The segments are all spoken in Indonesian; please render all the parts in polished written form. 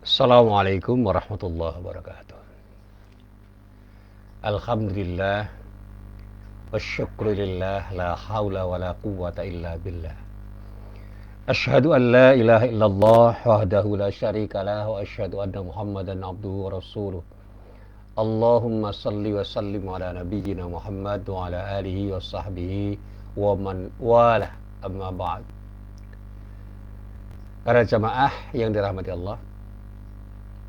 Assalamualaikum warahmatullahi wabarakatuh. Alhamdulillah wasyukrulillah la haula wa la quwwata illa billah. Asyhadu an la ilaha illallah wahdahu la syarika lah wa asyhadu anna Muhammadan abduhu wa rasuluh. Allahumma salli wa sallim ala nabiyyina Muhammad wa ala alihi wa sahbihi wa man walah, amma ba'd. Para jamaah yang dirahmati Allah,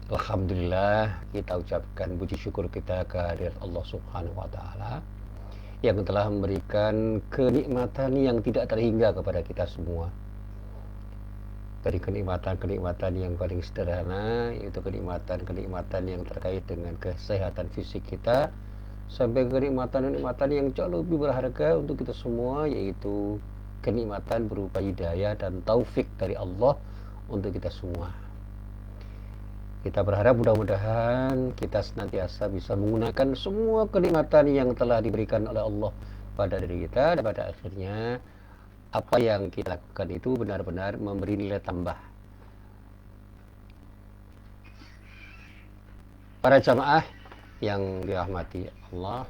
alhamdulillah kita ucapkan puji syukur kita kehadirat Allah Subhanahu wa taala yang telah memberikan kenikmatan yang tidak terhingga kepada kita semua. Dari kenikmatan-kenikmatan yang paling sederhana, yaitu kenikmatan-kenikmatan yang terkait dengan kesehatan fisik kita, sampai kenikmatan-kenikmatan yang jauh lebih berharga untuk kita semua, yaitu kenikmatan berupa hidayah dan taufik dari Allah untuk kita semua. Kita berharap mudah-mudahan kita senantiasa bisa menggunakan semua kenikmatan yang telah diberikan oleh Allah pada diri kita, dan pada akhirnya apa yang kita lakukan itu benar-benar memberi nilai tambah. Para jamaah yang dirahmati Allah,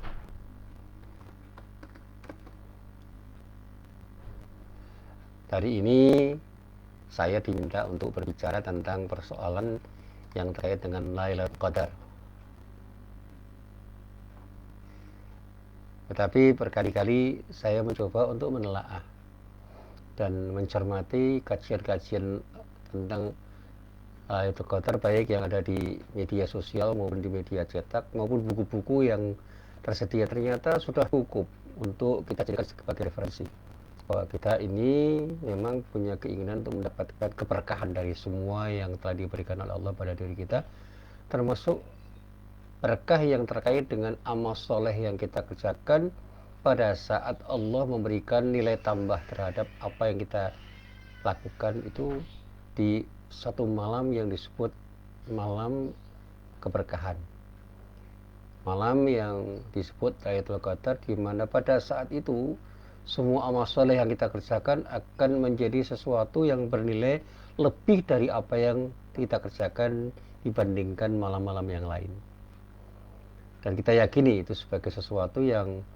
hari ini saya diminta untuk berbicara tentang persoalan yang terkait dengan Lailatul Qadar. Tetapi berkali-kali saya mencoba untuk menelaah dan mencermati kajian-kajian tentang Lailatul Qadar, baik yang ada di media sosial maupun di media cetak maupun buku-buku yang tersedia, ternyata sudah cukup untuk kita jadikan sebagai referensi bahwa kita ini memang punya keinginan untuk mendapatkan keberkahan dari semua yang telah diberikan oleh Allah pada diri kita, termasuk berkah yang terkait dengan amal soleh yang kita kerjakan pada saat Allah memberikan nilai tambah terhadap apa yang kita lakukan itu di satu malam yang disebut malam keberkahan, malam yang disebut Lailatul Qadar, di mana pada saat itu semua amal soleh yang kita kerjakan akan menjadi sesuatu yang bernilai lebih dari apa yang kita kerjakan dibandingkan malam-malam yang lain. Dan kita yakini itu sebagai sesuatu yang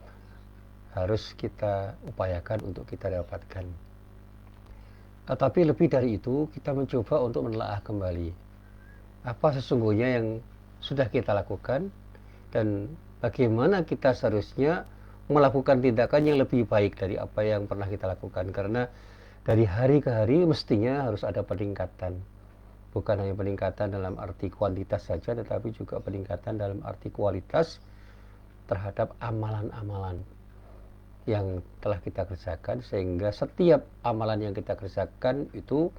harus kita upayakan untuk kita dapatkan. Tetapi lebih dari itu, kita mencoba untuk menelaah kembali apa sesungguhnya yang sudah kita lakukan dan bagaimana kita seharusnya melakukan tindakan yang lebih baik dari apa yang pernah kita lakukan. Karena dari hari ke hari mestinya harus ada peningkatan, bukan hanya peningkatan dalam arti kuantitas saja, tetapi juga peningkatan dalam arti kualitas terhadap amalan-amalan yang telah kita kerjakan, sehingga setiap amalan yang kita kerjakan itu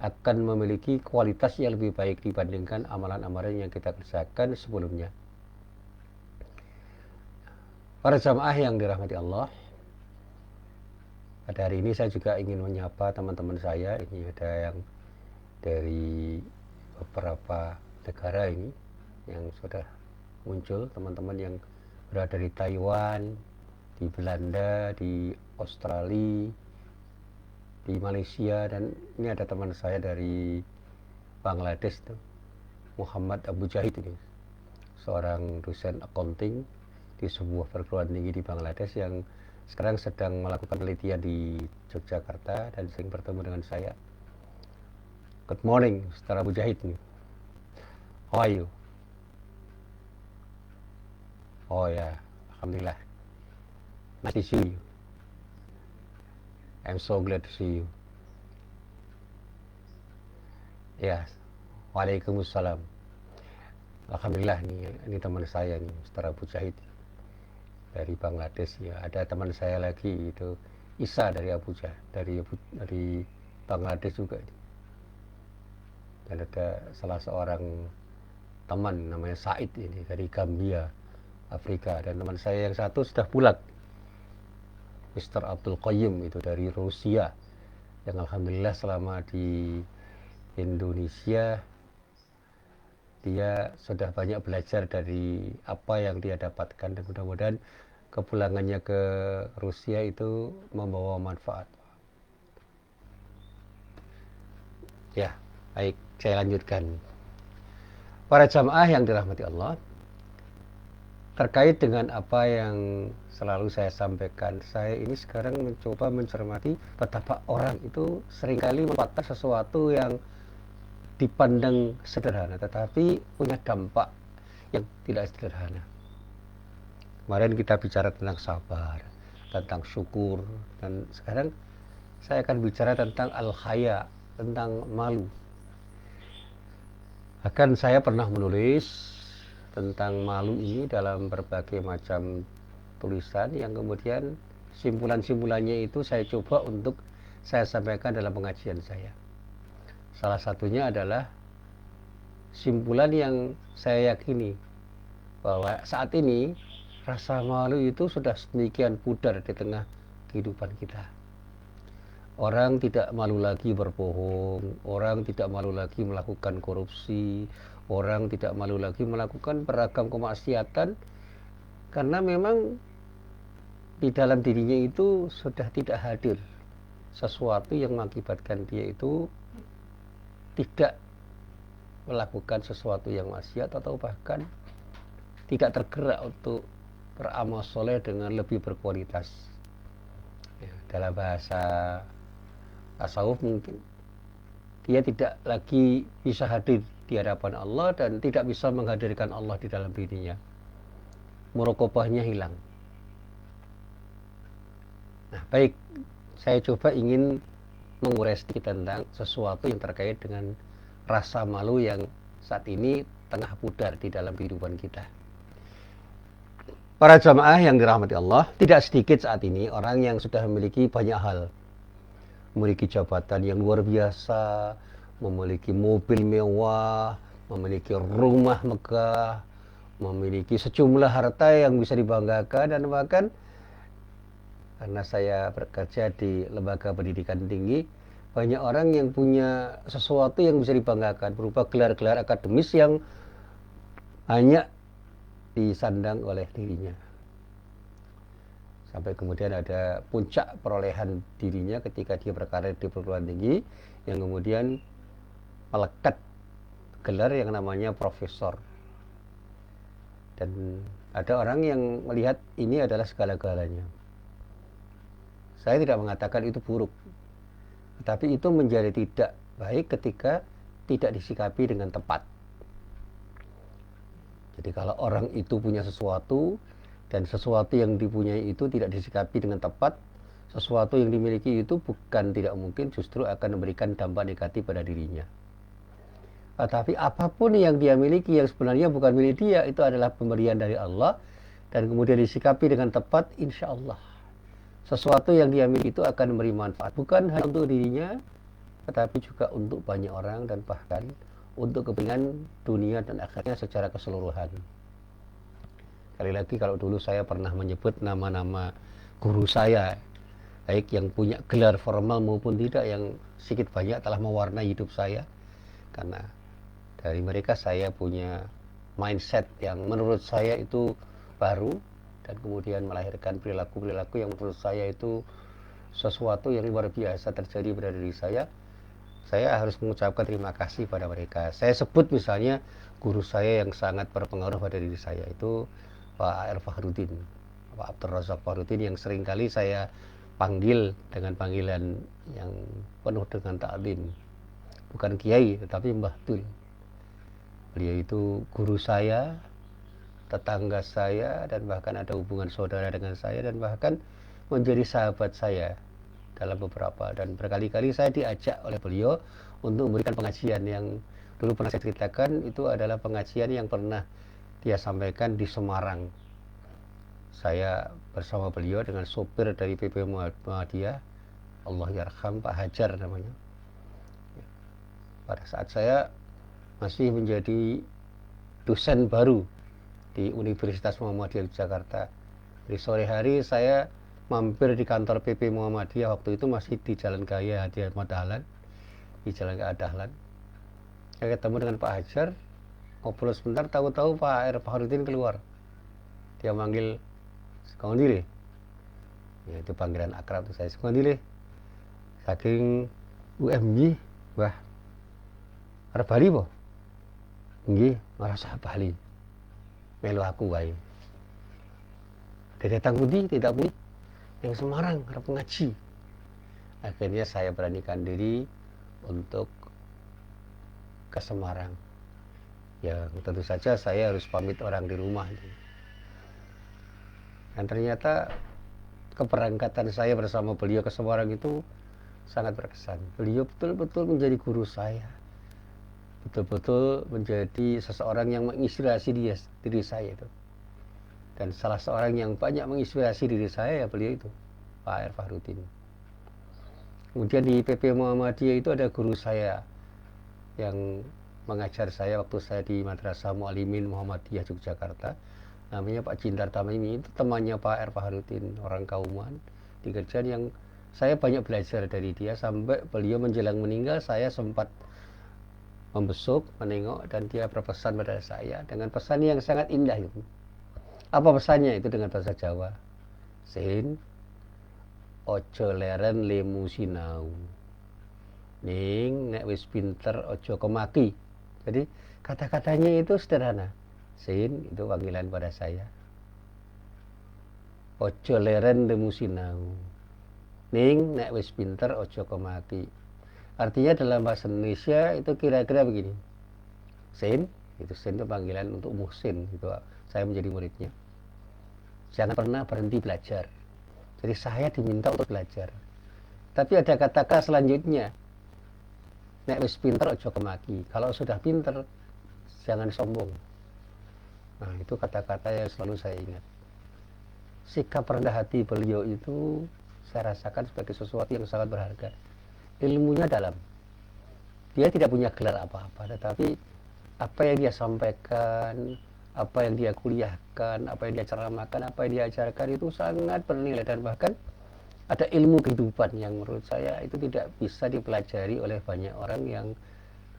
akan memiliki kualitas yang lebih baik dibandingkan amalan-amalan yang kita kerjakan sebelumnya. Para jamaah yang dirahmati Allah, pada hari ini saya juga ingin menyapa teman-teman saya. Ini ada yang dari beberapa negara ini yang sudah muncul, teman-teman yang berada di Taiwan, di Belanda, di Australia, di Malaysia, dan ini ada teman saya dari Bangladesh tuh, Muhammad Abu Jahid, ini seorang dosen accounting di sebuah perguruan tinggi di Bangladesh yang sekarang sedang melakukan penelitian di Yogyakarta dan sering bertemu dengan saya. Good morning, Mr. Abu Jahid. How are you? Oh ya, alhamdulillah. Nice to see you. I'm so glad to see you. Ya, waalaikumsalam. Alhamdulillah, ini teman saya nih, Mr. Abu Jahid dari Bangladesh. Ya, ada teman saya lagi itu Isa dari Abuja, dari Bangladesh juga. Dan ada salah seorang teman namanya Said ini dari Gambia, Afrika. Dan teman saya yang satu sudah pulang, Mr. Abdul Qayyim itu dari Rusia, yang alhamdulillah selama di Indonesia dia sudah banyak belajar dari apa yang dia dapatkan, dan mudah-mudahan kepulangannya ke Rusia itu membawa manfaat. Ya, baik, saya lanjutkan. Para jamaah yang dirahmati Allah, terkait dengan apa yang selalu saya sampaikan, saya ini sekarang mencoba mencermati betapa orang itu seringkali membuat sesuatu yang dipandang sederhana, tetapi punya dampak yang tidak sederhana. Kemarin kita bicara tentang sabar, tentang syukur, dan sekarang saya akan bicara tentang al-haya, tentang malu. Bahkan saya pernah menulis tentang malu ini dalam berbagai macam tulisan yang kemudian simpulan-simpulannya itu saya coba untuk saya sampaikan dalam pengajian saya. Salah satunya adalah simpulan yang saya yakini bahwa saat ini rasa malu itu sudah sedemikian pudar di tengah kehidupan kita. Orang tidak malu lagi berbohong, orang tidak malu lagi melakukan korupsi, orang tidak malu lagi melakukan beragam kemaksiatan, karena memang di dalam dirinya itu sudah tidak hadir sesuatu yang mengakibatkan dia itu tidak melakukan sesuatu yang maksiat atau bahkan tidak tergerak untuk beramal soleh dengan lebih berkualitas. Ya, dalam bahasa tasawuf mungkin dia tidak lagi bisa hadir di hadapan Allah dan tidak bisa menghadirkan Allah di dalam dirinya. Muraqabahnya hilang. Nah, baik, saya coba ingin mengurai sedikit tentang sesuatu yang terkait dengan rasa malu yang saat ini tengah pudar di dalam kehidupan kita. Para jamaah yang dirahmati Allah, tidak sedikit saat ini orang yang sudah memiliki banyak hal. Memiliki jabatan yang luar biasa, memiliki mobil mewah, memiliki rumah megah, memiliki sejumlah harta yang bisa dibanggakan, dan bahkan karena saya bekerja di lembaga pendidikan tinggi, banyak orang yang punya sesuatu yang bisa dibanggakan berupa gelar-gelar akademis yang hanya disandang oleh dirinya. Sampai kemudian ada puncak perolehan dirinya ketika dia berkarir di perguruan tinggi yang kemudian melekat gelar yang namanya profesor. Dan ada orang yang melihat ini adalah segala-galanya. Saya tidak mengatakan itu buruk, tetapi itu menjadi tidak baik ketika tidak disikapi dengan tepat. Jadi kalau orang itu punya sesuatu dan sesuatu yang dipunyai itu tidak disikapi dengan tepat, sesuatu yang dimiliki itu bukan tidak mungkin justru akan memberikan dampak negatif pada dirinya. Tetapi apapun yang dia miliki yang sebenarnya bukan milik dia, itu adalah pemberian dari Allah, dan kemudian disikapi dengan tepat, insya Allah sesuatu yang dia miliki itu akan memberi manfaat, bukan hanya untuk dirinya, tetapi juga untuk banyak orang dan bahkan untuk kepentingan dunia dan akhirnya secara keseluruhan. Sekali lagi, kalau dulu saya pernah menyebut nama-nama guru saya, baik yang punya gelar formal maupun tidak, yang sedikit banyak telah mewarnai hidup saya, karena dari mereka saya punya mindset yang menurut saya itu baru, dan kemudian melahirkan perilaku-perilaku yang menurut saya itu sesuatu yang luar biasa terjadi pada diri saya. Saya harus mengucapkan terima kasih pada mereka. Saya sebut misalnya guru saya yang sangat berpengaruh pada diri saya itu Pak R. Fahrudin, Pak Abdul Razak Fahrudin, yang seringkali saya panggil dengan panggilan yang penuh dengan ta'zim. Bukan kiai, tetapi Mbah Tul. Beliau itu guru saya, tetangga saya, dan bahkan ada hubungan saudara dengan saya, dan bahkan menjadi sahabat saya dalam beberapa, dan berkali-kali saya diajak oleh beliau untuk memberikan pengajian yang dulu pernah saya ceritakan. Itu adalah pengajian yang pernah dia sampaikan di Semarang. Saya bersama beliau dengan sopir dari PP Muhammadiyah, Allah yarham, Pak Hajar namanya. Pada saat saya masih menjadi dosen baru di Universitas Muhammadiyah Jakarta, di sore hari saya mampir di kantor PP Muhammadiyah, waktu itu masih di Jalan Gaya Hadi Ahmad Dahlan, di Jalan Gaya Dahlan. Saya ketemu dengan Pak Hajar, ngobrol sebentar, tahu-tahu Pak R. Fahrudin keluar. Dia manggil, "Sekondile." Ya, itu panggilan akrab untuk saya, "Sekondile." Saking UMY, wah, arep bali po? nggih merasa bali melu aku wae. Datang pundi tidak pundi yang Semarang arep ngaji. Akhirnya saya beranikan diri untuk ke Semarang. Ya tentu saja saya harus pamit orang di rumah. Dan ternyata keberangkatan saya bersama beliau ke Semarang itu sangat berkesan. Beliau betul-betul menjadi guru saya. Betul-betul menjadi seseorang yang menginspirasi diri saya itu. Dan salah seorang yang banyak menginspirasi diri saya ya beliau itu, Pak R. Fahrudin. Kemudian di PP Muhammadiyah itu ada guru saya yang mengajar saya waktu saya di Madrasah Mu'allimin Muhammadiyah Yogyakarta, namanya Pak Jintar Tamimi. Itu temannya Pak R. Fahrudin, orang Kauman di Kerjaan, yang saya banyak belajar dari dia. Sampai beliau menjelang meninggal saya sempat membesuk, menengok, dan dia berpesan pada saya dengan pesan yang sangat indah itu. Apa pesannya? Itu dengan bahasa Jawa. Sin, ojo leren lemu sinau, ning nek wis pinter ojo kemaki. Jadi kata-katanya itu sederhana. Sin itu panggilan pada saya. Ojo leren lemu sinau, ning nek wis pinter ojo kemaki. Artinya dalam bahasa Indonesia itu kira-kira begini. Sin itu panggilan untuk Muhsin, itu saya menjadi muridnya. Jangan pernah berhenti belajar. Jadi saya diminta untuk belajar. Tapi ada kata-kata selanjutnya. Nek wis pinter ojo kemaki. Kalau sudah pinter, jangan sombong. Nah, itu kata-kata yang selalu saya ingat. Sikap rendah hati beliau itu saya rasakan sebagai sesuatu yang sangat berharga. Ilmunya dalam. Dia tidak punya gelar apa-apa, tetapi apa yang dia sampaikan, apa yang dia kuliahkan, apa yang dia ceramahkan, apa yang dia ajarkan itu sangat bernilai. Dan bahkan ada ilmu kehidupan yang menurut saya itu tidak bisa dipelajari oleh banyak orang yang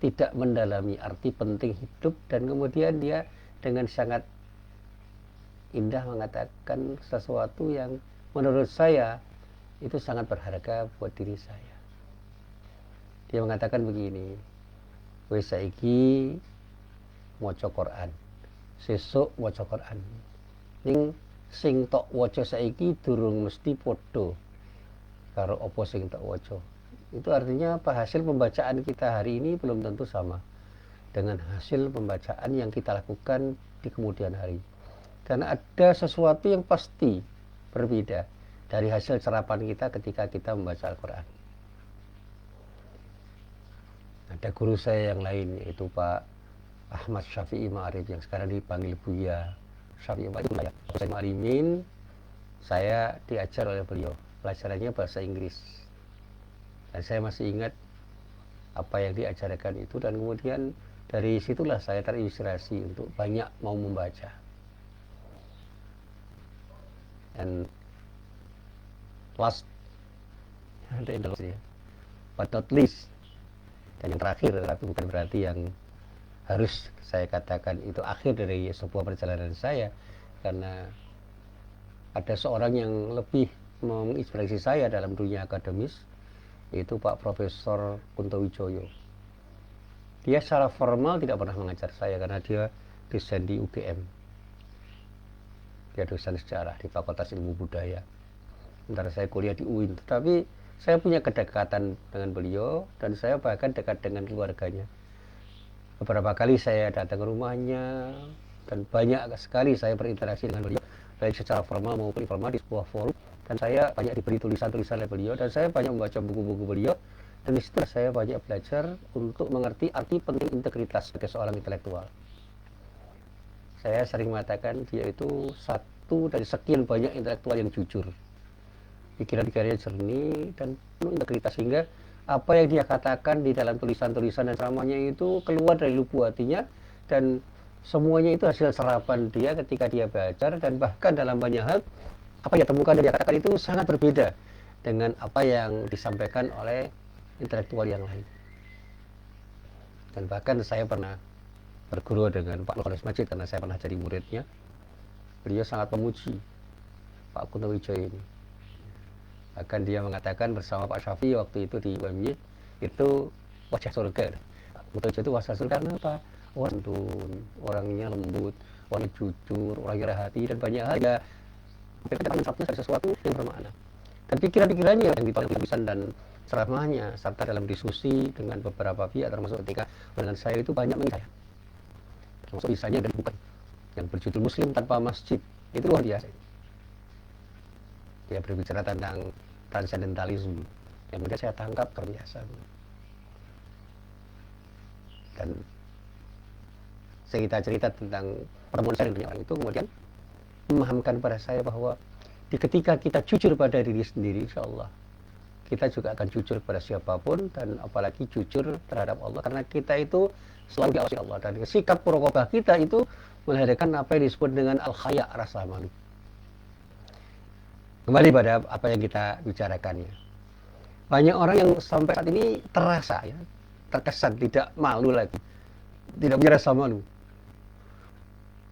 tidak mendalami arti penting hidup. Dan kemudian dia dengan sangat indah mengatakan sesuatu yang menurut saya itu sangat berharga buat diri saya. Dia mengatakan begini, wis saiki maca Quran, sesuk waca Quran. Ning sing tok waca saiki durung mesti padha karo apa sing tok waca. Itu artinya apa? Hasil pembacaan kita hari ini belum tentu sama dengan hasil pembacaan yang kita lakukan di kemudian hari. Karena ada sesuatu yang pasti berbeda dari hasil serapan kita ketika kita membaca Al-Quran. Ada guru saya yang lain, yaitu Pak Ahmad Syafi'i Ma'arif, yang sekarang dipanggil Buya Syafi'i Ma'arif. Saya Ma'arimin, saya diajar oleh beliau, pelajarannya bahasa Inggris. Dan saya masih ingat apa yang diajarkan itu, dan kemudian dari situlah saya terinspirasi untuk banyak mau membaca. And last but not least, dan yang terakhir, tapi bukan berarti yang harus saya katakan itu akhir dari sebuah perjalanan saya, karena ada seorang yang lebih menginspirasi saya dalam dunia akademis, yaitu Pak Profesor Kunto Wijoyo. Dia secara formal tidak pernah mengajar saya karena dia dosen di UGM. Dia dosen sejarah di Fakultas Ilmu Budaya. Sementara saya kuliah di UIN. Tetapi saya punya kedekatan dengan beliau, dan saya bahkan dekat dengan keluarganya. Beberapa kali saya datang ke rumahnya, dan banyak sekali saya berinteraksi dengan beliau, baik secara formal maupun informal di sebuah forum. Dan saya banyak diberi tulisan-tulisan oleh beliau, dan saya banyak membaca buku-buku beliau. Dan disitu saya banyak belajar untuk mengerti arti penting integritas sebagai seorang intelektual. Saya sering mengatakan dia itu satu dari sekian banyak intelektual yang jujur. Pikiran-pikirannya jernih dan penuh integritas, sehingga apa yang dia katakan di dalam tulisan-tulisan dan ceramahnya itu keluar dari lubuk hatinya, dan semuanya itu hasil serapan dia ketika dia belajar. Dan bahkan dalam banyak hal, apa yang temukan dan dia katakan itu sangat berbeda dengan apa yang disampaikan oleh intelektual yang lain. Dan bahkan saya pernah berguru dengan Pak Lukman Majid karena saya pernah jadi muridnya. Beliau sangat memuji Pak Kunto Wijoyo ini. Bahkan dia mengatakan bersama Pak Syafi'i waktu itu di UMY, itu wajah surga. Pak Kunto Wijoyo itu wajah surga. Kenapa? orang santun, orangnya lembut, orangnya jujur, orangnya hati, dan banyak hal ya. Tapi ada sesuatu yang bermakna. Dan pikiran-pikirannya yang dipakai tulisan dan ceramahnya, serta dalam diskusi dengan beberapa pihak, termasuk ketika dengan saya itu banyak mengingat. Termasuk misalnya dari buku yang berjudul Muslim Tanpa Masjid, itu luar biasa. Dia berbicara tentang transcendentalisme, yang kemudian saya tangkap terbiasa. Dan cerita-cerita tentang pertemuan saya dengan orang itu kemudian memahamkan pada saya bahwa ketika kita jujur pada diri sendiri, insya Allah kita juga akan jujur pada siapapun, dan apalagi jujur terhadap Allah, karena kita itu selalu diawasi Allah, dan sikap muraqabah kita itu melahirkan apa yang disebut dengan al-khaya, rasa malu. Kembali pada apa yang kita bicarakan ya. Banyak orang yang sampai saat ini terasa ya, terkesan tidak malu lagi, tidak punya rasa malu.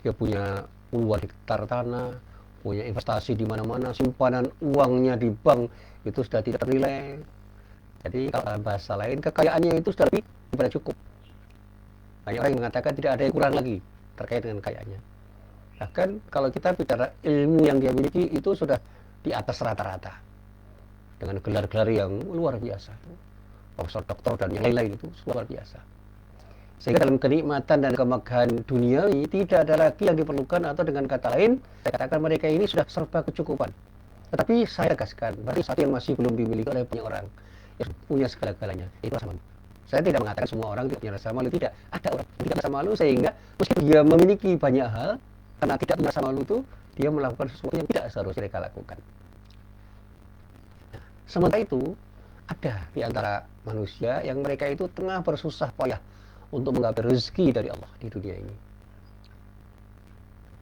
Dia punya puluhan hektar tanah, punya investasi di mana-mana, simpanan uangnya di bank itu sudah tidak ternilai. Jadi kalau dalam bahasa lain, kekayaannya itu sudah lebih daripada cukup. Banyak orang yang mengatakan tidak ada yang kurang lagi terkait dengan kekayaannya. Bahkan kalau kita bicara ilmu yang dia miliki itu sudah di atas rata-rata, dengan gelar-gelar yang luar biasa, profesor, doktor, dan yang lain-lain itu luar biasa. Sehingga dalam kenikmatan dan kemegahan duniawi tidak ada lagi yang diperlukan, atau dengan kata lain, saya katakan mereka ini sudah serba kecukupan. Tetapi saya tegaskan, berarti satu yang masih belum dimiliki oleh banyak orang yang punya segala-galanya, itu rasa malu. Saya tidak mengatakan semua orang tidak punya rasa malu, tidak. Ada orang yang tidak rasa malu, sehingga meskipun dia memiliki banyak hal, karena tidak punya rasa malu itu, dia melakukan sesuatu yang tidak seharusnya mereka lakukan. Nah, sementara itu, ada di antara manusia yang mereka itu tengah bersusah payah untuk menggapai rezeki dari Allah di dunia ini.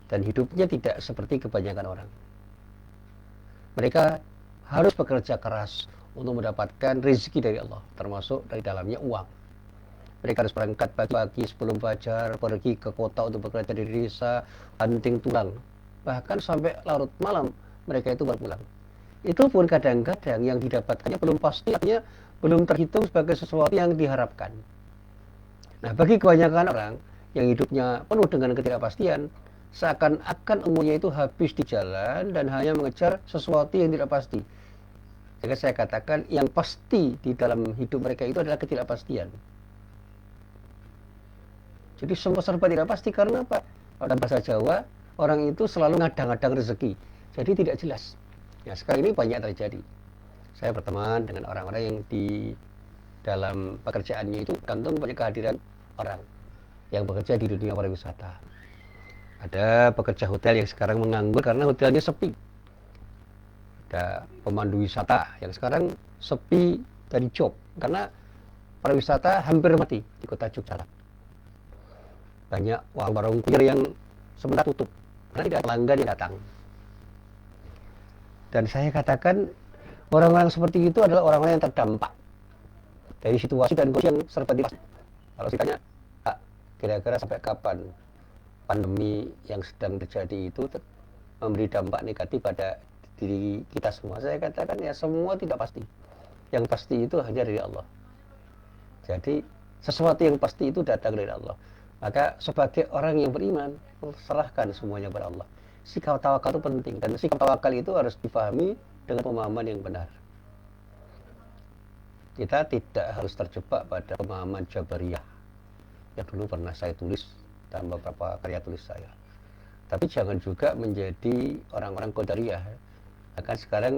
Dan hidupnya tidak seperti kebanyakan orang. Mereka harus bekerja keras untuk mendapatkan rezeki dari Allah, termasuk dari dalamnya uang. Mereka harus berangkat pagi-pagi sebelum fajar, pergi ke kota untuk bekerja di desa, banting tulang. Bahkan sampai larut malam mereka itu baru pulang. Itu pun kadang-kadang yang didapatkannya belum pasti, artinya belum terhitung sebagai sesuatu yang diharapkan. Nah, bagi kebanyakan orang yang hidupnya penuh dengan ketidakpastian, seakan-akan umurnya itu habis di jalan dan hanya mengejar sesuatu yang tidak pasti. Jadi saya katakan yang pasti di dalam hidup mereka itu adalah ketidakpastian. Jadi semua serba tidak pasti, karena apa? Dalam bahasa Jawa, orang itu selalu ngadang-ngadang rezeki, jadi tidak jelas. Ya, sekarang ini banyak terjadi. Saya berteman dengan orang-orang yang di dalam pekerjaannya itu gantung pada kehadiran orang yang bekerja di dunia pariwisata. Ada pekerja hotel yang sekarang menganggur karena hotelnya sepi. Ada pemandu wisata yang sekarang sepi dari job karena pariwisata hampir mati di kota Yogyakarta. Banyak warung-warung kuliner yang sebentar tutup karena tidak ada pelanggan yang datang. Dan saya katakan orang-orang seperti itu adalah orang-orang yang terdampak dari situasi dan kondisi yang serba tidak pasti. Kalau saya tanya, kira-kira sampai kapan pandemi yang sedang terjadi itu memberi dampak negatif pada diri kita semua? Saya katakan ya semua tidak pasti. Yang pasti itu hanya dari Allah. Jadi sesuatu yang pasti itu datang dari Allah. Maka sebagai orang yang beriman, serahkan semuanya kepada Allah. Sikap tawakal itu penting, dan sikap tawakal itu harus dipahami dengan pemahaman yang benar. Kita tidak harus terjebak pada pemahaman Jabariyah yang dulu pernah saya tulis dalam beberapa karya tulis saya. Tapi jangan juga menjadi orang-orang Qadariyah. Akan sekarang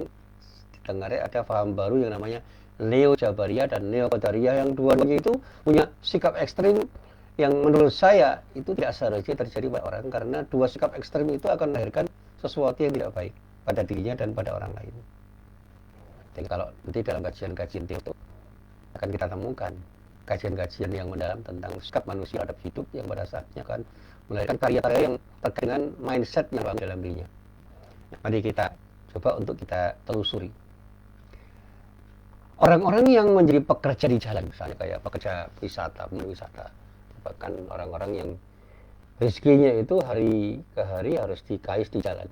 didengar ada paham baru yang namanya Neo Jabariyah dan Neo Qadariyah, yang dua-duanya itu punya sikap ekstrim yang menurut saya itu tidak seharusnya terjadi pada orang, karena dua sikap ekstrim itu akan melahirkan sesuatu yang tidak baik pada dirinya dan pada orang lain. Dan kalau nanti dalam kajian-kajian itu akan kita temukan kajian-kajian yang mendalam tentang sikap manusia terhadap hidup yang pada saatnya akan melahirkan karya-karya yang terkait dengan mindset yang bangun dalam dirinya. Nah, mari kita coba untuk kita telusuri. Orang-orang yang menjadi pekerja di jalan, misalnya kayak pekerja wisata, wisata, bahkan orang-orang yang rezekinya itu hari ke hari harus dikais di jalan.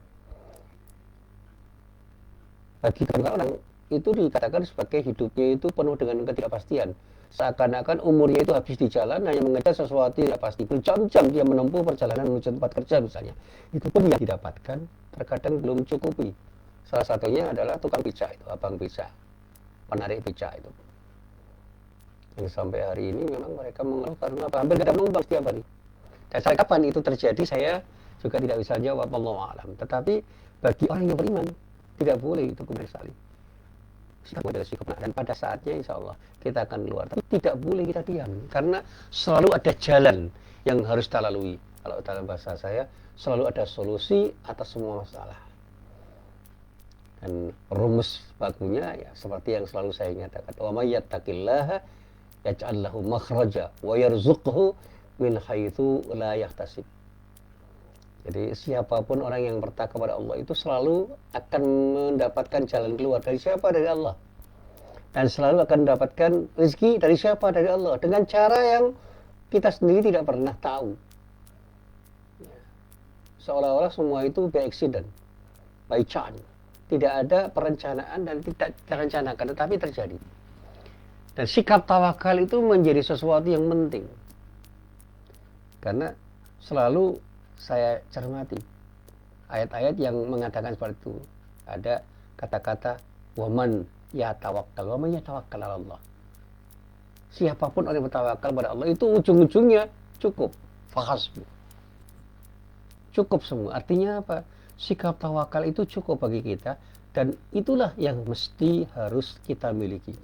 Bagi orang itu dikatakan sebagai hidupnya itu penuh dengan ketidakpastian. seakan-akan umurnya itu habis di jalan hanya mengejar sesuatu yang tidak pasti. Berjam-jam dia menempuh perjalanan menuju tempat kerja misalnya. Itu pun yang didapatkan terkadang belum cukupi. Salah satunya adalah tukang becak itu, abang becak, penarik becak itu. Yang sampai hari ini memang mereka mengeluh karena hampir tidak ada penumpang setiap hari. Dan sampai kapan itu terjadi saya juga tidak bisa jawab, wallahu a'lam. Tetapi bagi orang yang beriman tidak boleh itu kemudian salih. Sikap adalah sikap, dan pada saatnya insya Allah kita akan keluar. Tapi tidak boleh kita diam, karena selalu ada jalan yang harus kita lalui. Kalau dalam bahasa saya, selalu ada solusi atas semua masalah. Dan rumus bakunya ya seperti yang selalu saya nyatakan, wa may yattaqillaha yaj'al lahu makhraja wa yarzuqhu min haitsu la yahtasib. Jadi siapapun orang yang bertakwa kepada Allah itu selalu akan mendapatkan jalan keluar. Dari siapa? Dari Allah. Dan selalu akan mendapatkan rezeki dari siapa? Dari Allah. Dengan cara yang kita sendiri tidak pernah tahu. Seolah-olah semua itu by accident, by chance. Tidak ada perencanaan dan tidak direncanakan, tetapi terjadi. Dan sikap tawakal itu menjadi sesuatu yang penting. Karena selalu saya cermati ayat-ayat yang mengatakan seperti itu. Ada kata-kata waman yatawakkal, waman yatawakkal ala Allah. Siapapun orang yang bertawakal pada Allah itu ujung-ujungnya cukup, fahasbu. Cukup semua. Artinya apa? Sikap tawakal itu cukup bagi kita, dan itulah yang mesti harus kita miliki.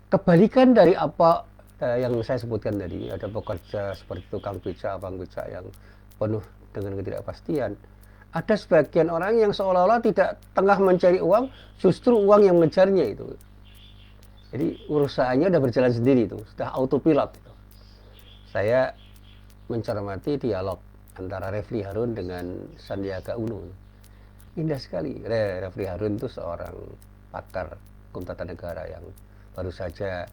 Kebalikan dari apa yang saya sebutkan tadi, ada pekerja seperti tukang becak, abang becak yang penuh dengan ketidakpastian. Ada sebagian orang yang seolah-olah tidak tengah mencari uang, justru uang yang mengejarnya itu. Jadi urusannya udah berjalan sendiri itu, sudah autopilot itu. Saya mencermati dialog antara Refli Harun dengan Sandiaga Uno. Indah sekali. Refli Harun itu seorang pakar hukum tata negara yang baru saja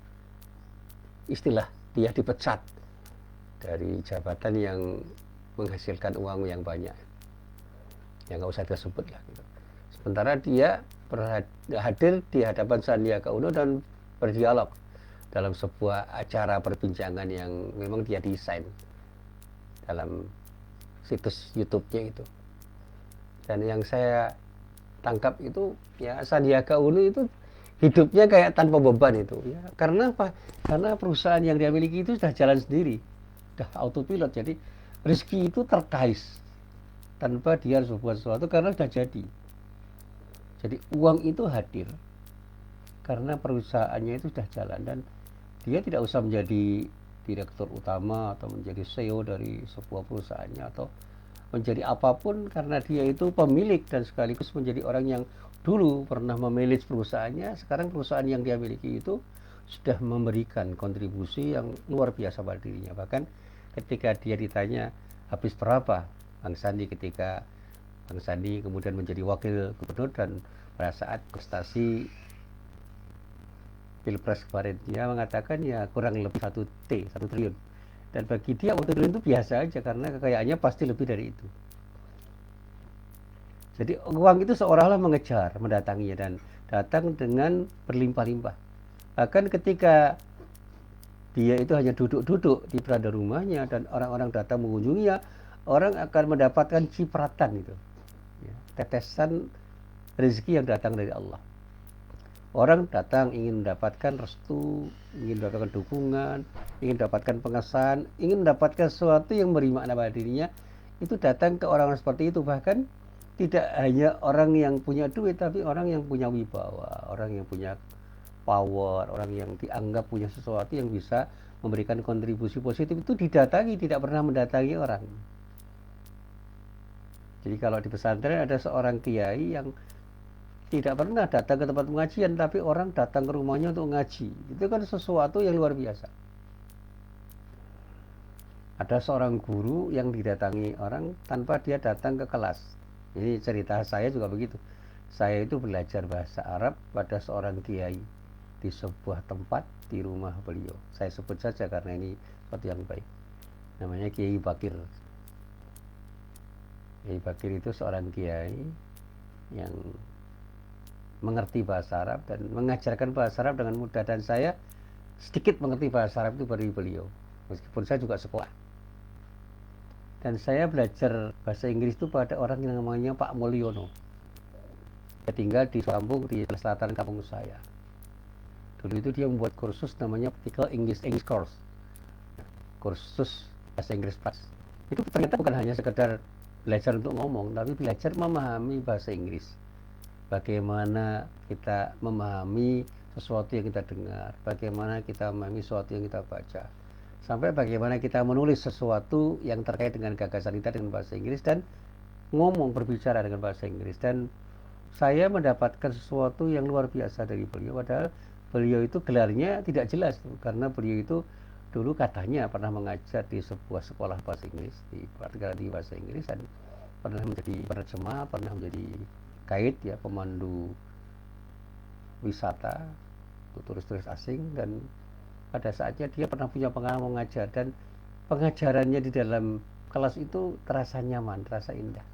istilah dia dipecat dari jabatan yang menghasilkan uang yang banyak, yang nggak usah disebut lah gitu. Sementara dia hadir di hadapan Sandiaga Uno dan berdialog dalam sebuah acara perbincangan yang memang dia desain dalam situs YouTube-nya itu. Dan yang saya tangkap itu ya Sandiaga Uno itu hidupnya kayak tanpa beban itu ya. Karena apa? Karena perusahaan yang dia miliki itu sudah jalan sendiri, sudah autopilot. Jadi rezeki itu terkais tanpa dia harus berbuat sesuatu karena sudah jadi. Jadi uang itu hadir karena perusahaannya itu sudah jalan, dan dia tidak usah menjadi direktur utama atau menjadi CEO dari sebuah perusahaannya atau menjadi apapun, karena dia itu pemilik dan sekaligus menjadi orang yang dulu pernah memanage perusahaannya. Sekarang perusahaan yang dia miliki itu sudah memberikan kontribusi yang luar biasa pada dirinya. Bahkan ketika dia ditanya habis berapa Bang Sandi, ketika Bang Sandi kemudian menjadi wakil gubernur dan pada saat prestasi Pilpres kemarin, dia mengatakan ya kurang lebih 1 triliun. Dan bagi dia 1 triliun itu biasa aja karena kekayaannya pasti lebih dari itu. Jadi uang itu seolah-olah mengejar, mendatanginya, dan datang dengan berlimpah-limpah. Bahkan ketika dia itu hanya duduk-duduk di beranda rumahnya dan orang-orang datang mengunjunginya, orang akan mendapatkan cipratan itu, ya, tetesan rezeki yang datang dari Allah. Orang datang ingin mendapatkan restu, ingin mendapatkan dukungan, ingin mendapatkan pengesahan, ingin mendapatkan sesuatu yang beri makna pada dirinya. Itu datang ke orang seperti itu. Bahkan tidak hanya orang yang punya duit, tapi orang yang punya wibawa, orang yang punya power, orang yang dianggap punya sesuatu yang bisa memberikan kontribusi positif, itu didatangi, tidak pernah mendatangi orang. Jadi kalau di pesantren ada seorang kiai yang tidak pernah datang ke tempat pengajian, tapi orang datang ke rumahnya untuk ngaji. Itu kan sesuatu yang luar biasa. Ada seorang guru yang didatangi orang tanpa dia datang ke kelas. Ini cerita saya juga begitu. Saya itu belajar bahasa Arab pada seorang kiai di sebuah tempat di rumah beliau. Saya sebut saja karena ini sesuatu yang baik. Namanya Kiai Bakir. Kiai Bakir itu seorang kiai yang mengerti bahasa Arab dan mengajarkan bahasa Arab dengan mudah, dan saya sedikit mengerti bahasa Arab itu dari beliau, meskipun saya juga sekolah. Dan saya belajar bahasa Inggris itu pada orang yang namanya Pak Mulyono. Dia tinggal di kampung di selatan kampung saya. Dulu itu dia membuat kursus namanya Practical English Course, kursus bahasa Inggris pas. Itu ternyata bukan hanya sekedar belajar untuk ngomong, tapi belajar memahami bahasa Inggris. Bagaimana kita memahami sesuatu yang kita dengar, bagaimana kita memahami sesuatu yang kita baca, sampai bagaimana kita menulis sesuatu yang terkait dengan gagasan kita dengan bahasa Inggris dan ngomong berbicara dengan bahasa Inggris. Dan saya mendapatkan sesuatu yang luar biasa dari beliau, padahal beliau itu gelarnya tidak jelas, karena beliau itu dulu katanya pernah mengajar di sebuah sekolah bahasa Inggris di bahasa Inggris, dan pernah menjadi penerjemah, pernah menjadi guide ya, pemandu wisata untuk turis-turis asing, dan pada saatnya dia pernah punya pengalaman mengajar, dan pengajarannya di dalam kelas itu terasa nyaman, terasa indah.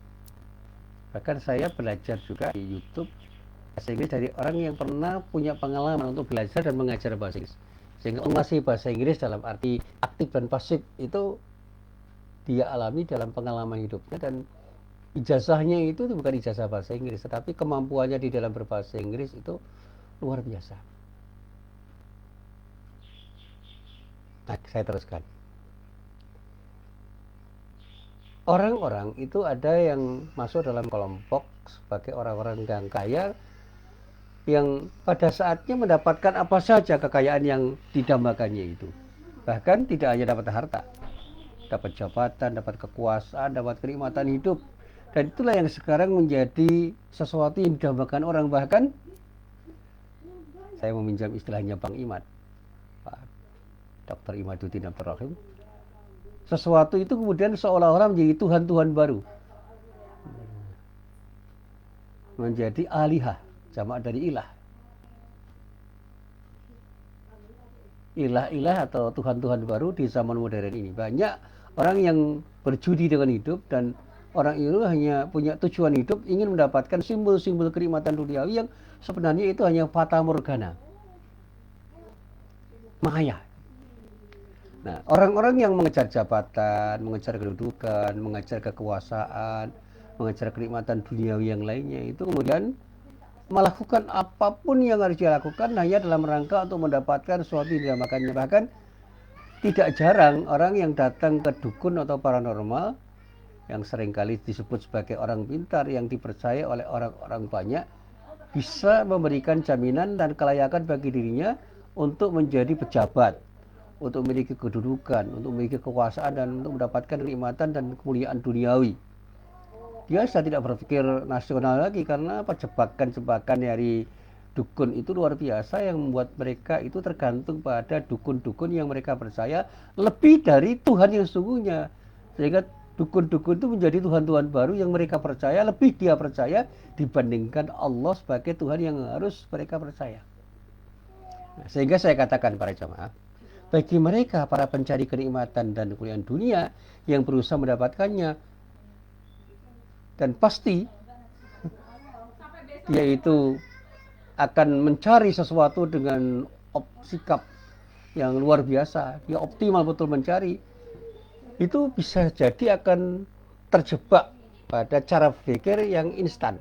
Bahkan saya belajar juga di YouTube bahasa Inggris dari orang yang pernah punya pengalaman untuk belajar dan mengajar bahasa Inggris, sehingga menguasai bahasa Inggris dalam arti aktif dan pasif itu dia alami dalam pengalaman hidupnya. Dan ijazahnya itu bukan ijazah bahasa Inggris, tetapi kemampuannya di dalam berbahasa Inggris itu luar biasa. Nah, saya teruskan. Orang-orang itu ada yang masuk dalam kelompok sebagai orang-orang yang kaya, yang pada saatnya mendapatkan apa saja kekayaan yang didambakannya itu. Bahkan tidak hanya dapat harta, dapat jabatan, dapat kekuasaan, dapat kenikmatan hidup. Dan itulah yang sekarang menjadi sesuatu yang didambakan orang. Bahkan saya meminjam istilahnya Bang Imad, Pak Dr. Imaduddin Abdul Rahim, sesuatu itu kemudian seolah-olah menjadi Tuhan-Tuhan baru, menjadi alihah, jamak dari ilah. Ilah-ilah atau Tuhan-Tuhan baru di zaman modern ini. Banyak orang yang berjudi dengan hidup, dan orang itu hanya punya tujuan hidup, ingin mendapatkan simbol-simbol kenikmatan duniawi yang sebenarnya itu hanya fata morgana, maya. Nah, orang-orang yang mengejar jabatan, mengejar kedudukan, mengejar kekuasaan, mengejar kenikmatan duniawi yang lainnya, itu kemudian melakukan apapun yang harus dia lakukan hanya dalam rangka untuk mendapatkan sesuatu yang dinamakannya. Bahkan tidak jarang orang yang datang ke dukun atau paranormal, yang seringkali disebut sebagai orang pintar, yang dipercaya oleh orang-orang banyak, bisa memberikan jaminan dan kelayakan bagi dirinya untuk menjadi pejabat, untuk memiliki kedudukan, untuk memiliki kekuasaan, dan untuk mendapatkan kenikmatan dan kemuliaan duniawi. Dia sudah tidak berpikir nasional lagi, karena jebakan-jebakan dari dukun itu luar biasa, yang membuat mereka itu tergantung pada dukun-dukun yang mereka percaya lebih dari Tuhan yang sesungguhnya. Sehingga dukun-dukun itu menjadi Tuhan-Tuhan baru yang mereka percaya, lebih dia percaya dibandingkan Allah sebagai Tuhan yang harus mereka percaya. Nah, sehingga saya katakan para jemaah, bagi mereka para pencari kenikmatan dan kemuliaan dunia yang berusaha mendapatkannya, dan pasti dia itu akan mencari sesuatu dengan sikap yang luar biasa, dia optimal betul mencari, itu bisa jadi akan terjebak pada cara berpikir yang instan.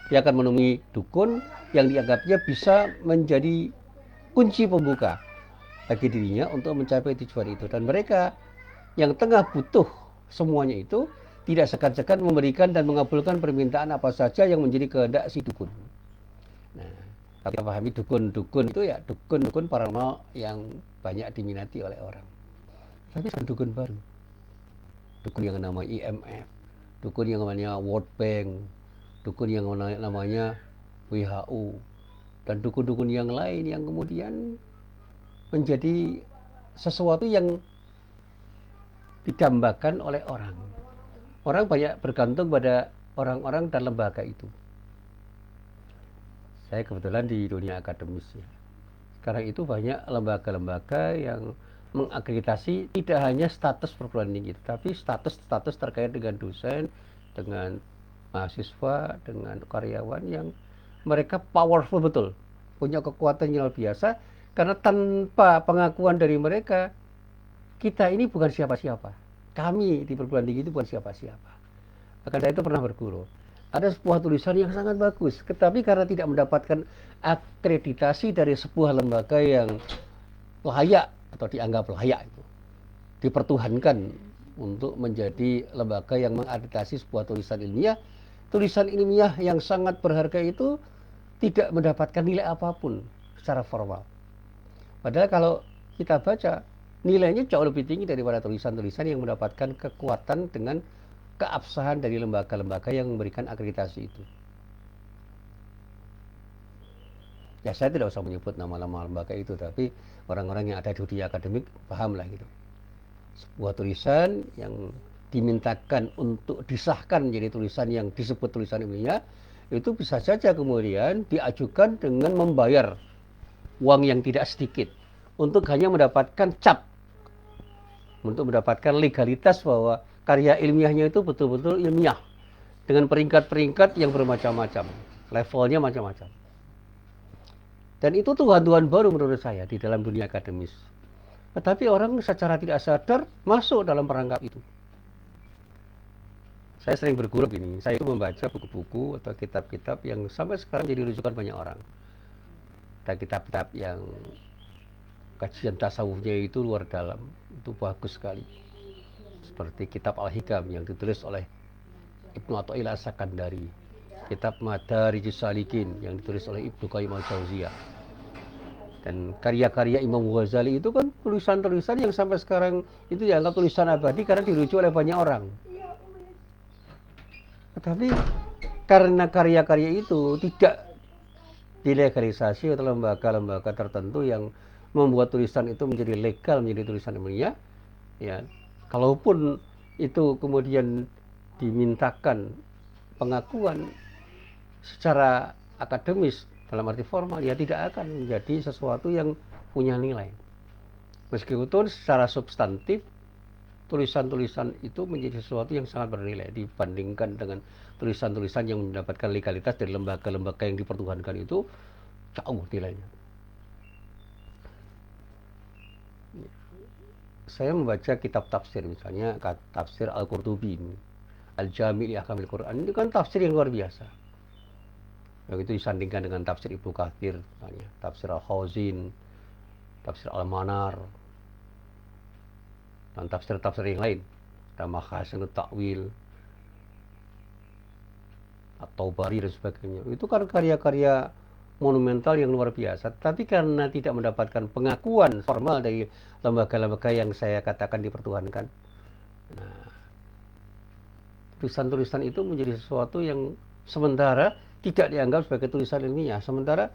Dia akan menemui dukun yang dianggapnya bisa menjadi kunci pembuka bagi dirinya untuk mencapai tujuan itu. Dan mereka yang tengah butuh semuanya itu tidak segan-segan memberikan dan mengabulkan permintaan apa saja yang menjadi kehendak si dukun. Nah, kalau kita pahami dukun-dukun itu ya dukun-dukun paranormal yang banyak diminati oleh orang. Tapi bukan dukun baru. Dukun yang namanya IMF, dukun yang namanya World Bank, dukun yang namanya WHO, dan dukun-dukun yang lain yang kemudian menjadi sesuatu yang didambakan oleh orang. Orang banyak bergantung pada orang-orang dan lembaga itu. Saya kebetulan di dunia akademis ya. Sekarang itu banyak lembaga-lembaga yang mengakreditasi tidak hanya status perguruan tinggi, tapi status-status terkait dengan dosen, dengan mahasiswa, dengan karyawan yang mereka powerful betul, punya kekuatan yang luar biasa, karena tanpa pengakuan dari mereka, kita ini bukan siapa-siapa. Kami di perguruan tinggi itu bukan siapa-siapa. Maka saya itu pernah berguru. Ada sebuah tulisan yang sangat bagus, tetapi karena tidak mendapatkan akreditasi dari sebuah lembaga yang layak atau dianggap layak itu, dipertuhankan untuk menjadi lembaga yang mengakreditasi sebuah tulisan ilmiah yang sangat berharga itu tidak mendapatkan nilai apapun secara formal. Padahal kalau kita baca, nilainya jauh lebih tinggi daripada tulisan-tulisan yang mendapatkan kekuatan dengan keabsahan dari lembaga-lembaga yang memberikan akreditasi itu. Ya, saya tidak usah menyebut nama-nama lembaga itu, tapi orang-orang yang ada di dunia akademik paham lah gitu. Sebuah tulisan yang dimintakan untuk disahkan menjadi tulisan yang disebut tulisan ilmiah, itu bisa saja kemudian diajukan dengan membayar uang yang tidak sedikit untuk hanya mendapatkan cap, untuk mendapatkan legalitas bahwa karya ilmiahnya itu betul-betul ilmiah dengan peringkat-peringkat yang bermacam-macam, levelnya macam-macam. Dan itu tuhan-tuhan baru menurut saya di dalam dunia akademis. Tetapi orang secara tidak sadar masuk dalam perangkap itu. Saya sering berguru gini, saya itu membaca buku-buku atau kitab-kitab yang sampai sekarang jadi rujukan banyak orang. Ada kitab-kitab yang kajian tasawufnya itu luar dalam, itu bagus sekali. Seperti kitab Al-Hikam yang ditulis oleh Ibnu Athaillah As-Sakandari, kitab Madarijus Salikin yang ditulis oleh Ibnu Qayyim Al-Jauziyah. Dan karya-karya Imam Ghazali itu kan tulisan-tulisan yang sampai sekarang itu dianggap tulisan abadi karena dirujuk oleh banyak orang. Tetapi karena karya-karya itu tidak dilegalisasi oleh lembaga-lembaga tertentu yang membuat tulisan itu menjadi legal, menjadi tulisan ilmiah, ya, kalaupun itu kemudian dimintakan pengakuan secara akademis dalam arti formal, ya tidak akan menjadi sesuatu yang punya nilai. Meskipun secara substantif tulisan-tulisan itu menjadi sesuatu yang sangat bernilai dibandingkan dengan tulisan-tulisan yang mendapatkan legalitas dari lembaga-lembaga yang dipertuhankan, itu jauh nilainya. Saya membaca kitab tafsir, misalnya tafsir Al-Qurtubi, Al-Jami' li Ahkamil Quran, itu kan tafsir yang luar biasa. Yang itu disandingkan dengan tafsir Ibnu Katsir, misalnya tafsir Al-Khazin, tafsir Al-Manar, dan tafsir-tafsir yang lain, ada Makhasinut Ta'wil, At-Tabari dan sebagainya. Itu kan karya-karya monumental yang luar biasa, tapi karena tidak mendapatkan pengakuan formal dari lembaga-lembaga yang saya katakan dipertuhankan, nah, tulisan-tulisan itu menjadi sesuatu yang sementara tidak dianggap sebagai tulisan ilmiah, sementara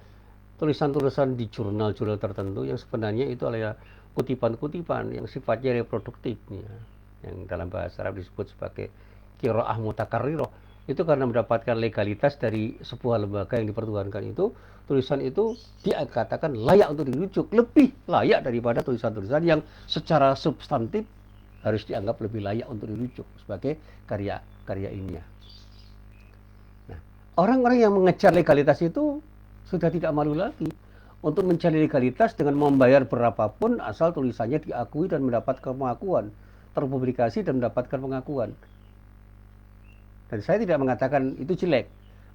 tulisan-tulisan di jurnal-jurnal tertentu yang sebenarnya itu adalah kutipan-kutipan yang sifatnya reproduktif, ya, yang dalam bahasa Arab disebut sebagai qiraah mutakarrirah, itu karena mendapatkan legalitas dari sebuah lembaga yang dipertuhankan itu, tulisan itu dikatakan layak untuk dirujuk, lebih layak daripada tulisan-tulisan yang secara substantif harus dianggap lebih layak untuk dirujuk sebagai karya-karya ilmiah. Nah, orang-orang yang mengejar legalitas itu sudah tidak malu lagi untuk mencari legalitas dengan membayar berapapun asal tulisannya diakui dan mendapatkan pengakuan, terpublikasi dan mendapatkan pengakuan. Dan saya tidak mengatakan itu jelek,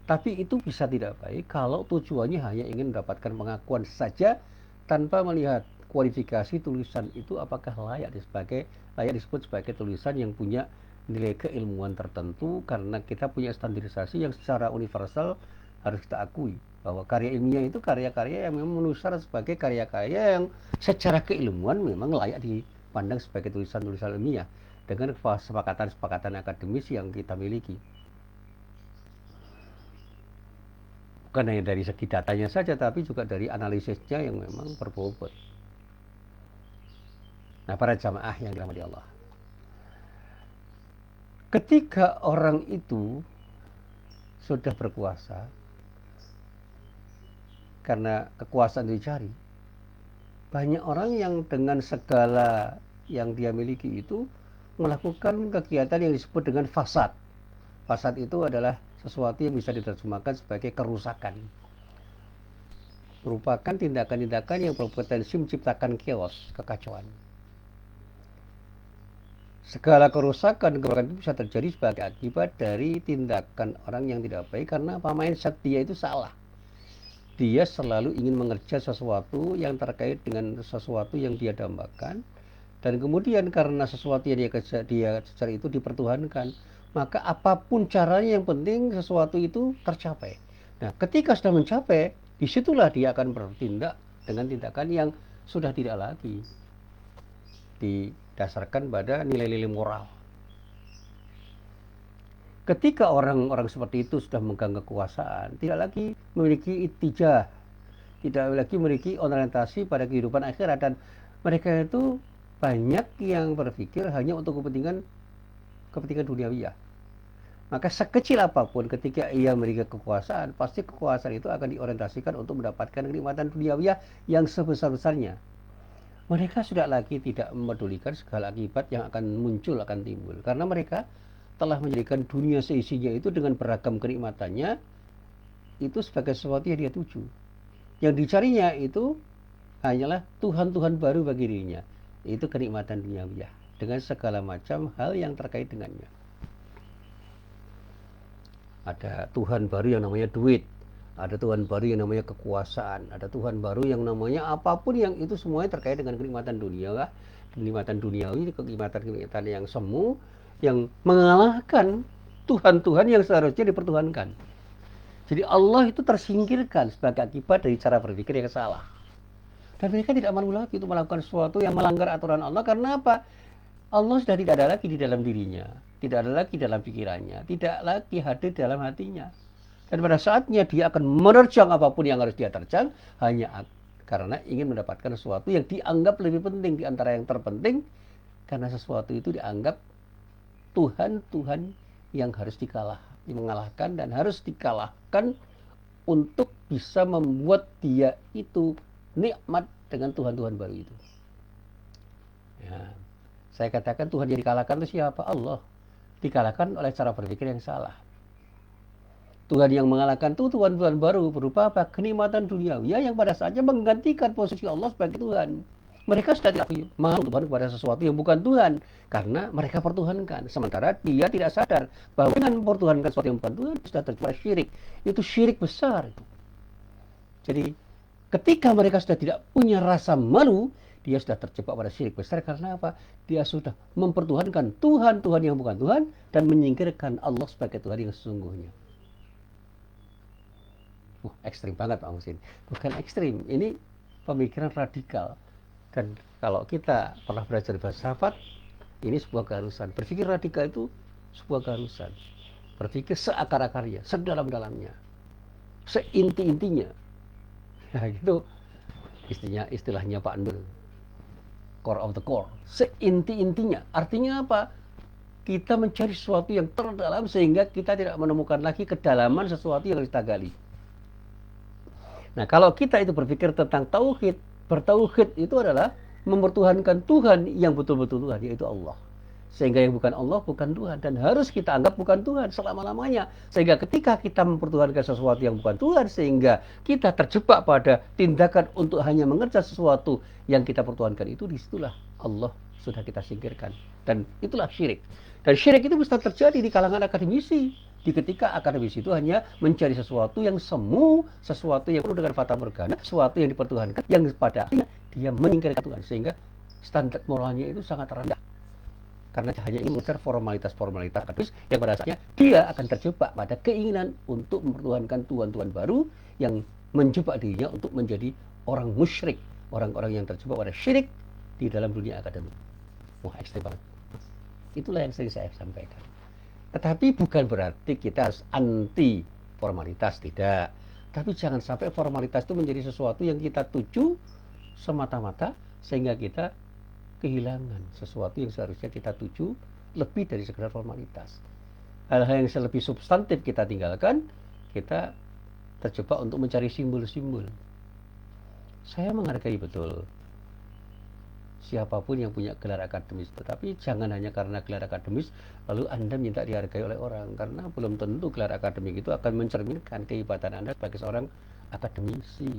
tapi itu bisa tidak baik kalau tujuannya hanya ingin mendapatkan pengakuan saja tanpa melihat kualifikasi tulisan itu apakah layak disebut sebagai tulisan yang punya nilai keilmuan tertentu, karena kita punya standarisasi yang secara universal harus kita akui bahwa karya ilmiah itu karya-karya yang memang menusar sebagai karya-karya yang secara keilmuan memang layak dipandang sebagai tulisan-tulisan ilmiah dengan kesepakatan-kesepakatan akademis yang kita miliki. Bukan hanya dari segi datanya saja, tapi juga dari analisisnya yang memang berbobot. Nah, para jamaah yang dirahmati Allah, ketika orang itu sudah berkuasa, karena kekuasaan dicari, banyak orang yang dengan segala yang dia miliki itu melakukan kegiatan yang disebut dengan fasad. Fasad itu adalah sesuatu yang bisa diterjemahkan sebagai kerusakan. merupakan tindakan-tindakan yang berpotensi menciptakan chaos, kekacauan. Segala kerusakan itu bisa terjadi sebagai akibat dari tindakan orang yang tidak baik karena mindset dia itu salah. Dia selalu ingin mengerja sesuatu yang terkait dengan sesuatu yang dia dambakan, dan kemudian karena sesuatu yang dia kejar itu dipertuhankan, maka apapun caranya yang penting sesuatu itu tercapai. Nah, ketika sudah mencapai, disitulah dia akan bertindak dengan tindakan yang sudah tidak lagi didasarkan pada nilai-nilai moral. Ketika orang-orang seperti itu sudah memegang kekuasaan, tidak lagi memiliki ittijah, tidak lagi memiliki orientasi pada kehidupan akhirat, dan mereka itu banyak yang berpikir hanya untuk kepentingan duniawiyah. Maka sekecil apapun ketika ia memiliki kekuasaan, pasti kekuasaan itu akan diorientasikan untuk mendapatkan kenikmatan duniawiyah yang sebesar-besarnya. Mereka sudah lagi tidak memedulikan segala akibat yang akan muncul, akan timbul, karena mereka telah menjadikan dunia seisinya itu dengan beragam kenikmatannya itu sebagai sesuatu yang dia tuju. Yang dicarinya itu hanyalah Tuhan-Tuhan baru bagi dirinya, itu kenikmatan duniawiyah dengan segala macam hal yang terkait dengannya. Ada Tuhan baru yang namanya duit, ada Tuhan baru yang namanya kekuasaan, ada Tuhan baru yang namanya apapun, yang itu semuanya terkait dengan kenikmatan dunia, kenikmatan duniawi, kenikmatan yang semu, yang mengalahkan Tuhan-Tuhan yang seharusnya dipertuhankan. Jadi Allah itu tersingkirkan sebagai akibat dari cara berpikir yang salah. Dan mereka tidak malu lagi untuk melakukan sesuatu yang melanggar aturan Allah. Karena apa? Allah sudah tidak ada lagi di dalam dirinya, tidak ada lagi dalam pikirannya, tidak lagi hadir dalam hatinya. Dan pada saatnya dia akan menerjang apapun yang harus dia terjang, hanya karena ingin mendapatkan sesuatu yang dianggap lebih penting di antara yang terpenting, karena sesuatu itu dianggap Tuhan-Tuhan yang harus mengalahkan dan harus dikalahkan untuk bisa membuat dia itu nikmat dengan Tuhan-Tuhan baru itu. Ya, saya katakan Tuhan yang dikalahkan itu siapa? Allah. Dikalahkan oleh cara berpikir yang salah. Tuhan yang mengalahkan itu Tuhan-Tuhan baru berupa apa? Kenikmatan duniawi yang pada saatnya menggantikan posisi Allah sebagai Tuhan. Mereka sudah tidak mau Tuhan kepada sesuatu yang bukan Tuhan, karena mereka pertuhankan. Sementara dia tidak sadar bahwa dengan mempertuhankan sesuatu yang bukan Tuhan sudah terjadi syirik. Itu syirik besar. Jadi ketika mereka sudah tidak punya rasa malu, dia sudah terjebak pada syirik besar. Karena apa? Dia sudah mempertuhankan Tuhan-Tuhan yang bukan Tuhan dan menyingkirkan Allah sebagai Tuhan yang sesungguhnya. Ekstrim banget Pak Musin. Bukan ekstrim, ini pemikiran radikal. Dan kalau kita pernah belajar bahasa filsafat, ini sebuah keharusan. Berpikir radikal itu sebuah keharusan. Berpikir seakar-akarnya, sedalam-dalamnya, seinti-intinya. Nah, itu istilahnya Pak Nur, core of the core, seinti-intinya. Artinya apa? Kita mencari sesuatu yang terdalam sehingga kita tidak menemukan lagi kedalaman sesuatu yang harus kita gali. Nah, kalau kita itu berpikir tentang tauhid, bertauhid itu adalah mempertuhankan Tuhan yang betul-betul Tuhan, yaitu Allah. Sehingga yang bukan Allah bukan Tuhan, dan harus kita anggap bukan Tuhan selama-lamanya. Sehingga ketika kita mempertuhankan sesuatu yang bukan Tuhan, sehingga kita terjebak pada tindakan untuk hanya mengerja sesuatu yang kita pertuhankan itu, disitulah Allah sudah kita singkirkan. Dan itulah syirik. Dan syirik itu bisa terjadi di kalangan akademisi. Di ketika akademisi itu hanya mencari sesuatu yang semu, sesuatu yang penuh dengan fata morgana, sesuatu yang dipertuhankan, yang pada akhirnya dia meninggalkan Tuhan, sehingga standar moralnya itu sangat rendah. Karena hanya ingin mengejar formalitas-formalitas akademis yang pada saatnya dia akan terjebak pada keinginan untuk mempertuhankan Tuhan-Tuhan baru yang menjebak dirinya untuk menjadi orang musyrik, orang-orang yang terjebak pada syirik di dalam dunia akademik. Wah, ekstrim banget. Itulah yang sering saya sampaikan. Tetapi bukan berarti kita harus anti formalitas, tidak. Tapi jangan sampai formalitas itu menjadi sesuatu yang kita tuju semata-mata sehingga kita kehilangan sesuatu yang seharusnya kita tuju lebih dari sekedar formalitas. Hal-hal yang lebih substantif kita tinggalkan, kita terjebak untuk mencari simbol-simbol. Saya menghargai betul siapapun yang punya gelar akademis, tetapi jangan hanya karena gelar akademis lalu Anda minta dihargai oleh orang, karena belum tentu gelar akademik itu akan mencerminkan kehebatan Anda sebagai seorang akademisi.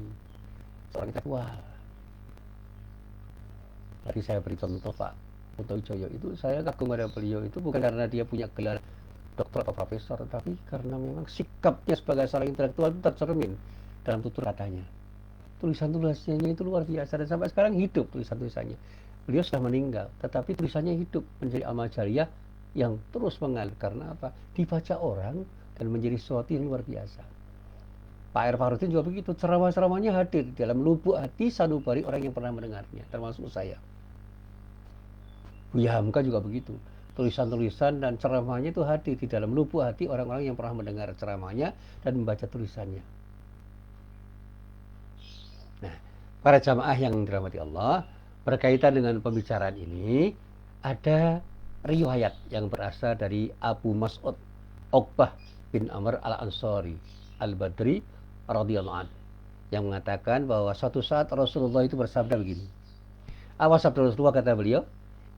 seorang intelektual. Tadi saya beri contoh Pak Kunto Wijoyo itu, saya kagum pada beliau itu bukan karena dia punya gelar doktor atau profesor, tapi karena memang sikapnya sebagai seorang intelektual itu tercermin dalam tutur katanya. Tulisan-tulisannya itu luar biasa dan sampai sekarang hidup tulisan-tulisannya. Beliau sudah meninggal, tetapi tulisannya hidup menjadi amal jariah yang terus mengalir. Karena apa? Dibaca orang dan menjadi sesuatu yang luar biasa. Pak R. Fakhrudin juga begitu, ceramah-ceramahnya hadir di dalam lubuk hati sanubari orang yang pernah mendengarnya, termasuk saya. Buya Hamka juga begitu, tulisan-tulisan dan ceramahnya itu hadir di dalam lubuk hati orang-orang yang pernah mendengar ceramahnya dan membaca tulisannya. Nah, para jamaah yang dirahmati Allah, berkaitan dengan pembicaraan ini, ada riwayat yang berasal dari Abu Mas'ud Uqbah bin Amr al-Ansari al-Badri radhiyallahu anhu, yang mengatakan bahwa suatu saat Rasulullah itu bersabda begini. Apa sabda Rasulullah, kata beliau?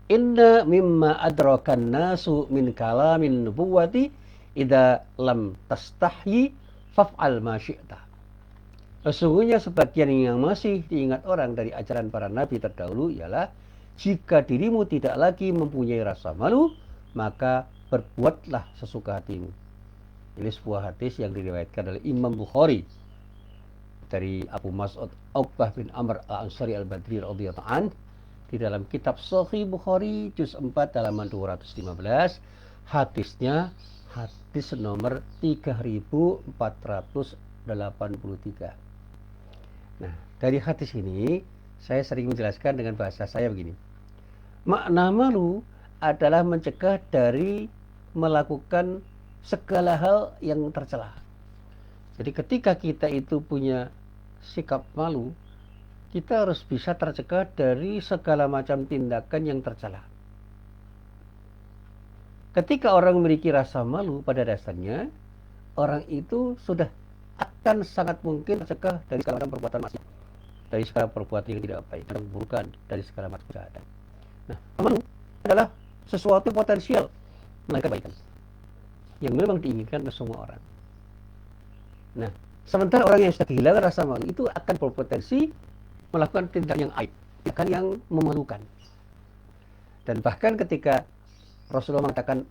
Inna mimma adrakan nasu min kalamin nubuwati idza lam tastahyi faf'al ma syi'ta. Sesungguhnya sebagian yang masih diingat orang dari ajaran para nabi terdahulu ialah jika dirimu tidak lagi mempunyai rasa malu, maka berbuatlah sesuka hatimu. Ini sebuah hadis yang diriwayatkan oleh Imam Bukhari dari Abu Mas'ud Uqbah bin Amr al-Ansari al-Badri radhiyallahu anhu di dalam kitab Sahih Bukhari juz 4 halaman 215. Hadisnya hadis nomor 3483. Nah, dari hadis ini saya sering menjelaskan dengan bahasa saya begini. Makna malu adalah mencegah dari melakukan segala hal yang tercela. Jadi ketika kita itu punya sikap malu, kita harus bisa tercegah dari segala macam tindakan yang tercela. Ketika orang memiliki rasa malu, pada dasarnya orang itu sudah akan sangat mungkin tercegah dari segala macam perbuatan maksiat, dari segala perbuatan yang tidak baik, dan keburukan, dari segala macam kejahatan. Nah, malu adalah sesuatu potensial melakukan kebaikan yang memang diinginkan oleh semua orang. Nah, sementara orang yang sudah kehilangan rasa malu itu akan berpotensi melakukan tindakan yang aib, tindakan yang memalukan. Dan bahkan ketika Rasulullah mengatakan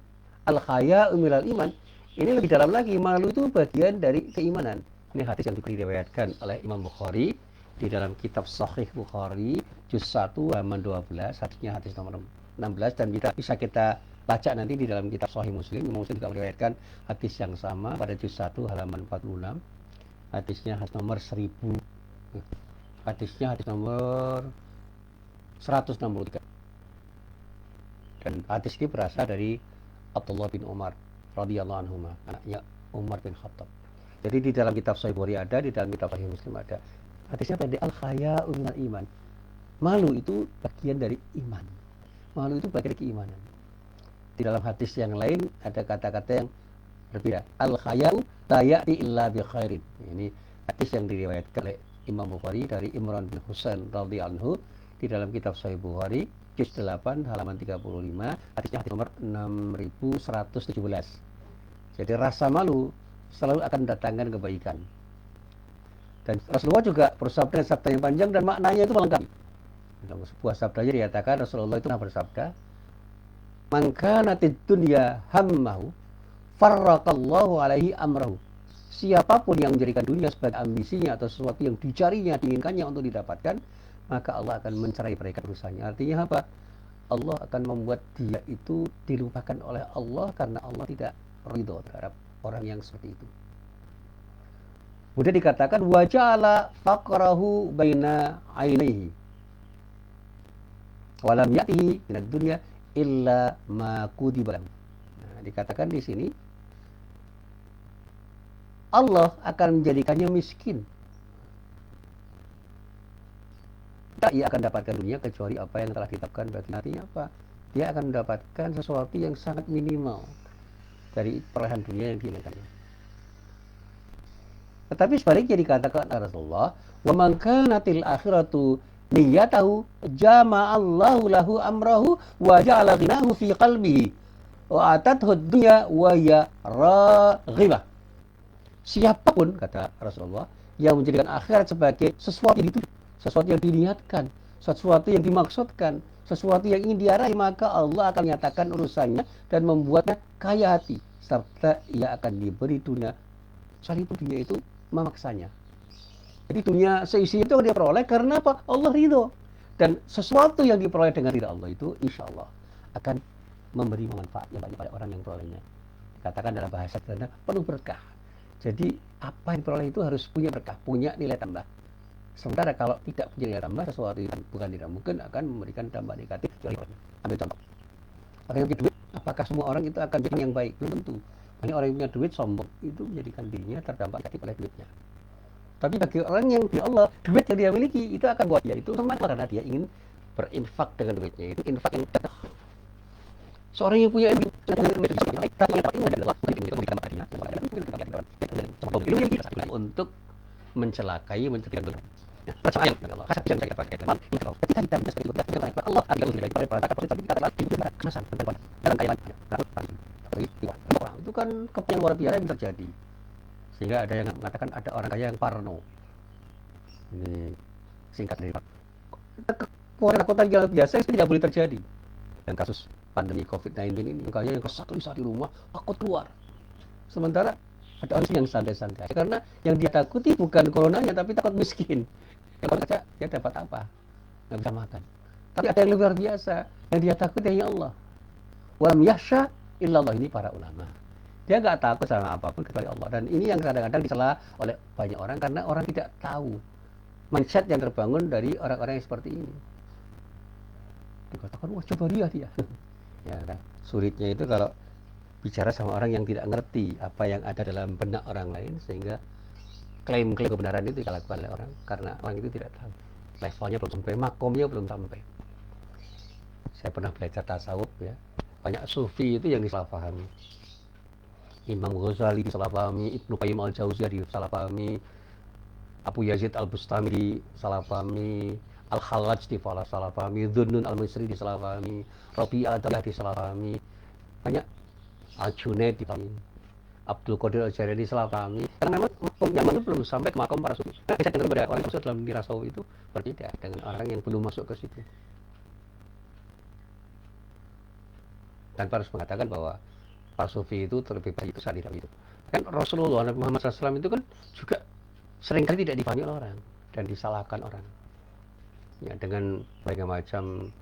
al-haya'u minal iman, ini lebih dalam lagi, malu itu bagian dari keimanan. Ini hadis yang diriwayatkan oleh Imam Bukhari di dalam kitab Sahih Bukhari juz 1 halaman 12, hadisnya hadis nomor 16, dan bisa kita baca nanti di dalam kitab Sahih Muslim. Imam Muslim juga meriwayatkan hadis yang sama pada juz 1 halaman 46. Hadisnya hadis nomor 1000. Hadisnya hadis nomor 163. Dan hadis ini berasal dari Abdullah bin Umar radhiyallahu anhu, anaknya Umar bin Khattab. Jadi di dalam kitab Sahih Bukhari ada, di dalam kitab Sahih Muslim ada. Hadisnya tadi al-haya'u minal iman. Malu itu bagian dari iman. Malu itu bagian dari keimanan. Di dalam hadis yang lain ada kata-kata yang berbeda. Al-haya'u la ya'ti illa bi khairin. Ini hadis yang diriwayatkan oleh Imam Bukhari dari Imran bin Husain radhiyallahu anhu di dalam kitab Sahih Bukhari juz 8 halaman 35, hadisnya hadis nomor 6117. Jadi rasa malu selalu akan mendatangkan kebaikan. Dan Rasulullah juga bersabda dengan sabda yang panjang dan maknanya itu melengkapi. Dalam sebuah sabdanya dikatakan Rasulullah itu pernah bersabda, "Man kanatid dunya hammahu, farraqallahu alaihi amrahu." Siapapun yang menjadikan dunia sebagai ambisinya atau sesuatu yang dicarinya, diinginkannya untuk didapatkan, maka Allah akan mencerai berikan urusannya. Artinya apa? Allah akan membuat dia itu dilupakan oleh Allah karena Allah tidak ridho terhadap orang yang seperti itu. Kemudian dikatakan waja'ala faqrahu baina ainaihi walam ya'tihi minad dunya illa ma kutiba lahu. Nah, dikatakan di sini Allah akan menjadikannya miskin. Ia akan dapatkan dunia kecuali apa yang telah ditetapkan bagi. Artinya apa? Dia akan mendapatkan sesuatu yang sangat minimal dari perolehan dunia yang diinginkannya. Tetapi sebaliknya dikatakan Rasulullah, wa man kanatil akhiratu niyatahu jama'allahu lahu amrahu wa ja'ala ghinahu fi qalbihi wa atathu dunya wa ya raghibah. Siapapun, kata Rasulullah, yang menjadikan akhirat sebagai sesuatu yang dituju, sesuatu yang diniatkan, sesuatu yang dimaksudkan, sesuatu yang ingin diarahi, maka Allah akan menyatakan urusannya dan membuatnya kaya hati, serta ia akan diberi dunia, sekalipun dunia itu memaksanya. Jadi dunia seisi itu dia peroleh karena apa? Allah ridho. Dan sesuatu yang diperoleh dengan ridho Allah itu insya Allah akan memberi manfaat yang banyak pada orang yang perolehnya. Katakan dalam bahasa sederhana, penuh berkah. Jadi apa yang diperoleh itu harus punya berkah, punya nilai tambah. Sementara kalau tidak punya nilai tambah, sesuatu yang bukan tidak mungkin akan memberikan dampak negatif. Ambil contoh. Orang yang punya duit, apakah semua orang itu akan jadi yang baik? Belum tentu. Banyak orang yang punya duit sombong, itu menjadikan dirinya terdampak negatif oleh duitnya. Tapi bagi orang yang punya Allah, duit yang dia miliki itu akan buat dia itu semangat karena dia ingin berinfak dengan duitnya. Itu infak yang tetap. Seorang yang punya ilmu untuk mencelakai, mencelakai Allah. Ketika kita Allah itu kan kepentingan luar biasa yang terjadi. Sehingga ada yang mengatakan ada orang kaya yang parno. Ini singkat dari ketakutan yang biasa itu tidak boleh terjadi. Dan kasus pandemi COVID-19 ini, kaya yang satu di rumah takut keluar. Sementara ada orang yang santai-santai. Karena yang dia takuti bukan coronanya, tapi takut miskin. Kalau saja dia dapat apa? Nggak bisa makan. Tapi ada yang lebih luar biasa. Yang dia takuti hanya Allah. Walam yahsha illallah, ini para ulama. Dia nggak takut sama apapun kecuali Allah. Dan ini yang kadang-kadang dicela oleh banyak orang karena orang tidak tahu mindset yang terbangun dari orang-orang yang seperti ini. Dikatakan, wah coba dia. Ya, nah, sulitnya itu kalau bicara sama orang yang tidak ngerti apa yang ada dalam benak orang lain, sehingga klaim-klaim kebenaran itu dilakukan oleh orang karena orang itu tidak tahu. Levelnya belum sampai, makomnya belum sampai. Saya pernah belajar tasawuf ya. Banyak sufi itu yang disalahpahami. Imam Ghazali disalahpahami, Ibnu Qayyim al-Jauziyah disalahpahami, Abu Yazid al-Bustami disalahpahami, Al-Hallaj disalahpahami, Dhunnun al-Misri disalahpahami, Rabi' al-Adawiyah disalahpahami, banyak Al-Junaid disalahpahami, Abdul Qadir al-Jailani disalahpahami. Karena memang makomnya itu belum sampai ke makom para sufi. Nah, saya dengar pada orang yang masuk dalam tasawuf itu berbeda dengan orang yang belum masuk ke situ. Dan harus mengatakan bahwa para sufi itu terlebih baik itu saat itu. Kan Rasulullah Nabi Muhammad SAW itu kan juga seringkali tidak dipahami oleh orang dan disalahkan orang. Ya, dengan berbagai macam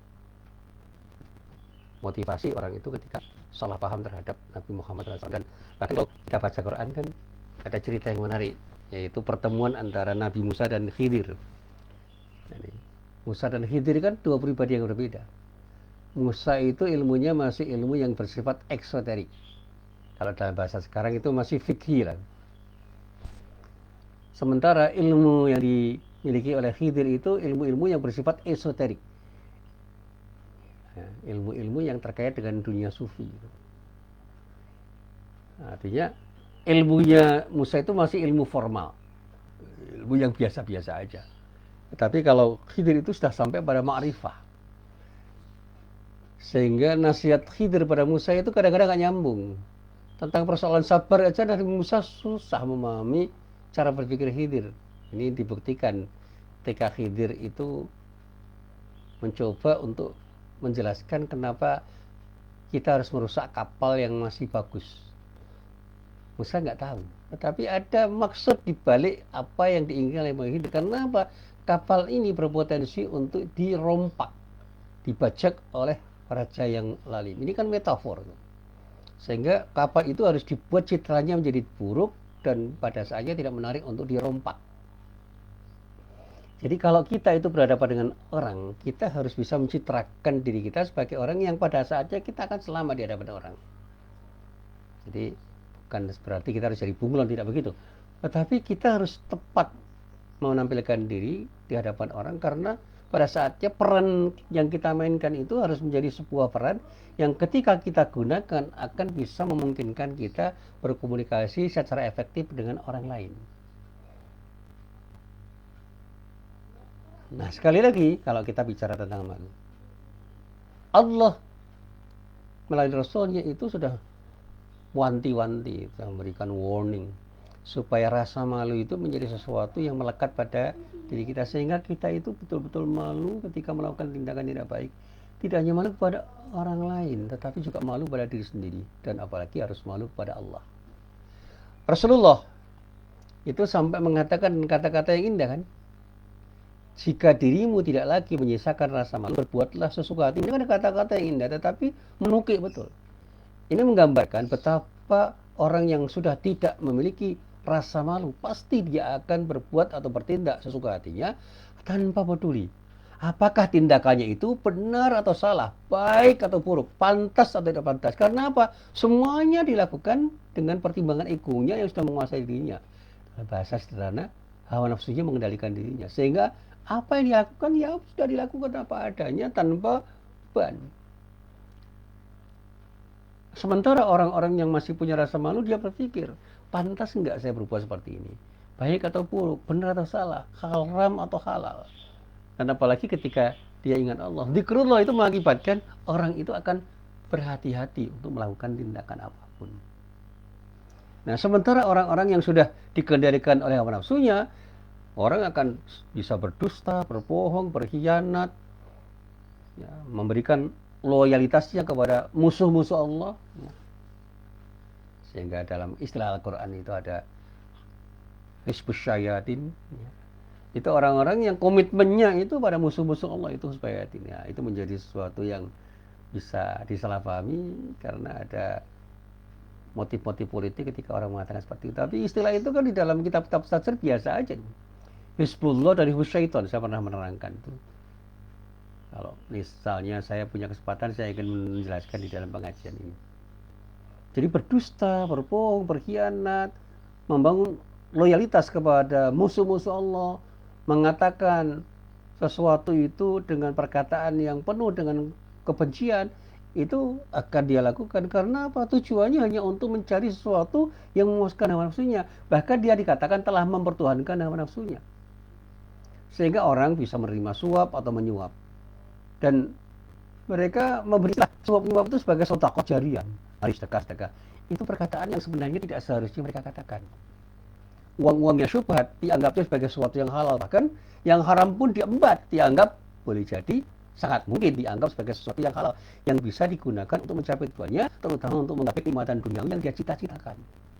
motivasi orang itu ketika salah paham terhadap Nabi Muhammad SAW. Dan bahkan kalau kita baca Quran kan ada cerita yang menarik, yaitu pertemuan antara Nabi Musa dan Khidir. Jadi, Musa dan Khidir kan dua pribadi yang berbeda. Musa itu ilmunya masih ilmu yang bersifat eksoterik. Kalau dalam bahasa sekarang itu masih fikih lah. Sementara ilmu yang dimiliki oleh Khidir itu ilmu-ilmu yang bersifat esoterik. Ya, ilmu-ilmu yang terkait dengan dunia sufi. Artinya ilmunya Musa itu masih ilmu formal. Ilmu yang biasa-biasa aja. Tapi kalau Khidir itu sudah sampai pada ma'rifah. Sehingga nasihat Khidir pada Musa itu kadang-kadang gak nyambung. Tentang persoalan sabar aja Nabi Musa susah memahami cara berpikir Khidir. Ini dibuktikan ketika Khidir itu mencoba untuk menjelaskan kenapa kita harus merusak kapal yang masih bagus. Musa nggak tahu. Tetapi ada maksud dibalik apa yang diinginkan oleh Khidir. Karena apa? Kapal ini berpotensi untuk dirompak, dibajak oleh raja yang lalim. Ini kan metafor. Sehingga kapal itu harus dibuat citranya menjadi buruk dan pada saatnya tidak menarik untuk dirompak. Jadi kalau kita itu berhadapan dengan orang, kita harus bisa mencitrakan diri kita sebagai orang yang pada saatnya kita akan selamat di hadapan orang. Jadi bukan berarti kita harus jadi bunglon, tidak begitu. Tetapi kita harus tepat menampilkan diri di hadapan orang karena pada saatnya peran yang kita mainkan itu harus menjadi sebuah peran yang ketika kita gunakan akan bisa memungkinkan kita berkomunikasi secara efektif dengan orang lain. Nah, sekali lagi kalau kita bicara tentang malu, Allah melalui Rasulnya itu sudah wanti-wanti, sudah memberikan warning. supaya rasa malu itu menjadi sesuatu yang melekat pada diri kita, sehingga kita itu betul-betul malu ketika melakukan tindakan tidak baik. Tidak hanya malu kepada orang lain, tetapi juga malu pada diri sendiri, dan apalagi harus malu kepada Allah. Rasulullah itu sampai mengatakan kata-kata yang indah kan, jika dirimu tidak lagi menyisakan rasa malu, berbuatlah sesuka hati. Ini kan kata-kata yang indah, tetapi menukik betul. Ini menggambarkan betapa orang yang sudah tidak memiliki rasa malu, pasti dia akan berbuat atau bertindak sesuka hatinya tanpa peduli apakah tindakannya itu benar atau salah, baik atau buruk, pantas atau tidak pantas. Karena apa? Semuanya dilakukan dengan pertimbangan egonya yang sudah menguasai dirinya. Bahasa sederhana, hawa nafsunya mengendalikan dirinya. Sehingga apa yang dilakukan ya sudah dilakukan apa adanya tanpa beban. Sementara orang-orang yang masih punya rasa malu, dia berpikir, pantas enggak saya berbuat seperti ini? Baik atau buruk, benar atau salah, haram atau halal. Dan apalagi ketika dia ingat Allah, zikrullah itu mengakibatkan orang itu akan berhati-hati untuk melakukan tindakan apapun. Nah, sementara orang-orang yang sudah dikendalikan oleh hawa nafsunya, orang akan bisa berdusta, berbohong, berkhianat, ya, memberikan loyalitasnya kepada musuh-musuh Allah. Sehingga dalam istilah Al-Quran itu ada hizbus syayatin, ya. Itu orang-orang yang komitmennya itu pada musuh-musuh Allah, itu supaya ya, itu menjadi sesuatu yang bisa disalahpahami karena ada motif-motif politik ketika orang mengatakan seperti itu. Tapi istilah itu kan di dalam kitab-kitab tafsir biasa aja. Hizbullah dari Husyaiton, saya pernah menerangkan itu. Kalau misalnya saya punya kesempatan, saya akan menjelaskan di dalam pengajian ini. Jadi berdusta, berbohong, berkhianat, membangun loyalitas kepada musuh-musuh Allah, mengatakan sesuatu itu dengan perkataan yang penuh dengan kebencian, itu akan dia lakukan karena apa? Tujuannya hanya untuk mencari sesuatu yang memuaskan hawa nafsunya. Bahkan dia dikatakan telah mempertuhankan hawa nafsunya. Sehingga orang bisa menerima suap atau menyuap. Dan mereka memberi suap-menyuap itu sebagai sedekah jariyah. Mari sedekah. Itu perkataan yang sebenarnya tidak seharusnya mereka katakan. Uang-uang yang syubhat dianggapnya sebagai sesuatu yang halal, bahkan yang haram pun dianggap boleh jadi sangat mungkin dianggap sebagai sesuatu yang halal yang bisa digunakan untuk mencapai tujuannya, terutama untuk menggapai kenikmatan dunia yang dia cita-citakan.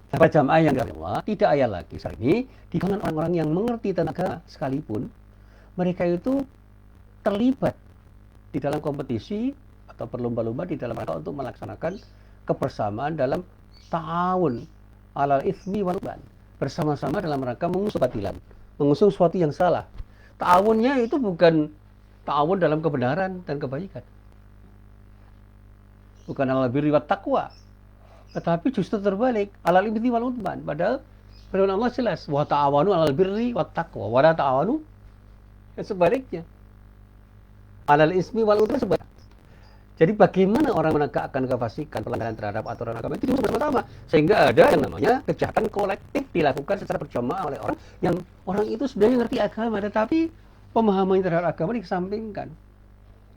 Para jamaah yang dirahmati Allah, tidak ayat lagi saat ini di kalangan orang-orang yang mengerti tenaga sekalipun mereka itu terlibat di dalam kompetisi atau berlomba-lomba di dalam rangka untuk melaksanakan kebersamaan dalam ta'awun alal itsmi wal udwan, bersama-sama dalam rangka mengusung kebatilan, mengusung sesuatu yang salah. Ta'awunnya itu bukan ta'awun dalam kebenaran dan kebaikan, bukan alal birri wat taqwa, tetapi justru terbalik, alal itsmi wal udwan. Padahal firman Allah jelas, wa ta'awanu alal birri wat taqwa wa la ta'awanu, sebaliknya, alal ismi wal udwan. Jadi bagaimana orang menegakkan kefasikan, pelanggaran terhadap aturan agama itu bersama-sama, sehingga ada yang namanya kejahatan kolektif dilakukan secara berjamaah oleh orang yang orang itu sebenarnya ngerti agama, tetapi pemahaman terhadap agama dikesampingkan,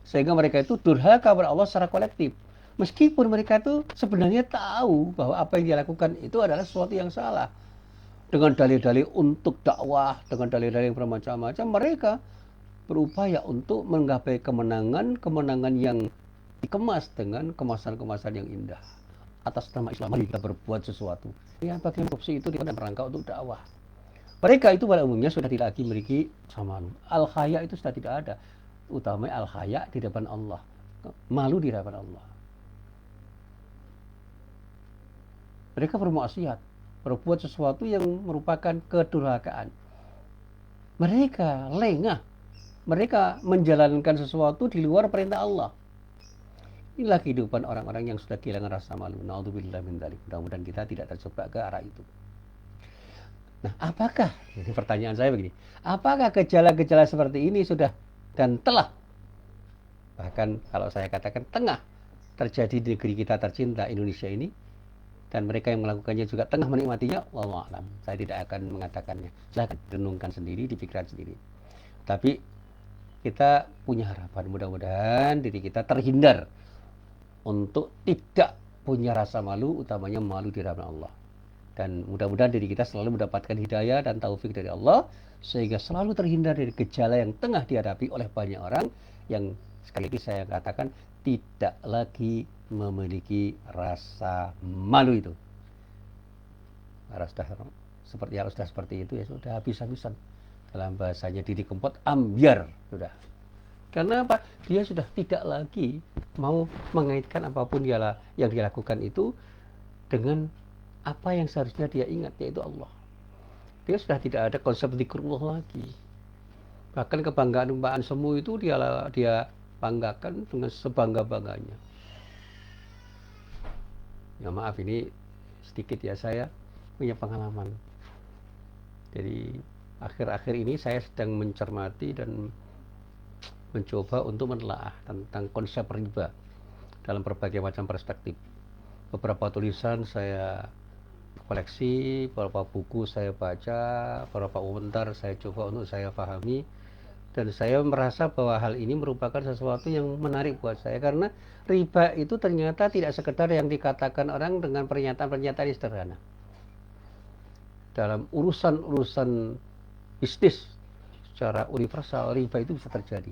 sehingga mereka itu durhaka kepada Allah secara kolektif, meskipun mereka itu sebenarnya tahu bahwa apa yang dia lakukan itu adalah sesuatu yang salah. Dengan dalil-dalil untuk dakwah, dengan dalil-dalil yang bermacam-macam, mereka berupaya untuk menggapai kemenangan yang dikemas dengan kemasan-kemasan yang indah. Atas nama Islam, mari kita berbuat sesuatu. Ya, bagian korupsi itu dalam rangka untuk dakwah. Mereka itu pada umumnya sudah tidak lagi memiliki kesamaan. Al-haya itu sudah tidak ada. Utamanya al-haya di depan Allah. Malu di hadapan Allah. Mereka bermaksiat, berbuat sesuatu yang merupakan kedurhakaan. Mereka lengah. Mereka menjalankan sesuatu di luar perintah Allah. Inilah kehidupan orang-orang yang sudah kehilangan rasa malu. Na'udzubillah min dzalik. Mudah-mudahan kita tidak terjebak ke arah itu. Nah, apakah, ini pertanyaan saya begini, apakah gejala-gejala seperti ini sudah dan telah, bahkan kalau saya katakan tengah terjadi di negeri kita tercinta Indonesia ini, dan mereka yang melakukannya juga tengah menikmatinya? Wallahu a'lam. Saya tidak akan mengatakannya. Silakan renungkan sendiri, dipikirkan sendiri. Tapi kita punya harapan, mudah-mudahan diri kita terhindar untuk tidak punya rasa malu, utamanya malu di hadapan Allah. Dan mudah-mudahan diri kita selalu mendapatkan hidayah dan taufik dari Allah, sehingga selalu terhindar dari gejala yang tengah dihadapi oleh banyak orang yang sekali lagi saya katakan tidak lagi memiliki rasa malu itu. Sudah seperti itu ya sudah habis-habisan. Dalam bahasanya Didi Kempot, ambyar sudah. Karena apa? Dia sudah tidak lagi mau mengaitkan apapun yang dia lakukan itu dengan apa yang seharusnya dia ingat, yaitu Allah. Dia sudah tidak ada konsep zikrullah lagi. Bahkan kebanggaan semu itu dia banggakan dengan sebangga-bangganya. Ya maaf, ini sedikit ya, saya punya pengalaman. Jadi akhir-akhir ini saya sedang mencermati dan mencoba untuk menelaah tentang konsep riba dalam berbagai macam perspektif. Beberapa tulisan saya koleksi, beberapa buku saya baca, beberapa komentar saya coba untuk saya pahami, dan saya merasa bahwa hal ini merupakan sesuatu yang menarik buat saya, karena riba itu ternyata tidak sekedar yang dikatakan orang dengan pernyataan-pernyataan sederhana. Dalam urusan-urusan bisnis secara universal, riba itu bisa terjadi.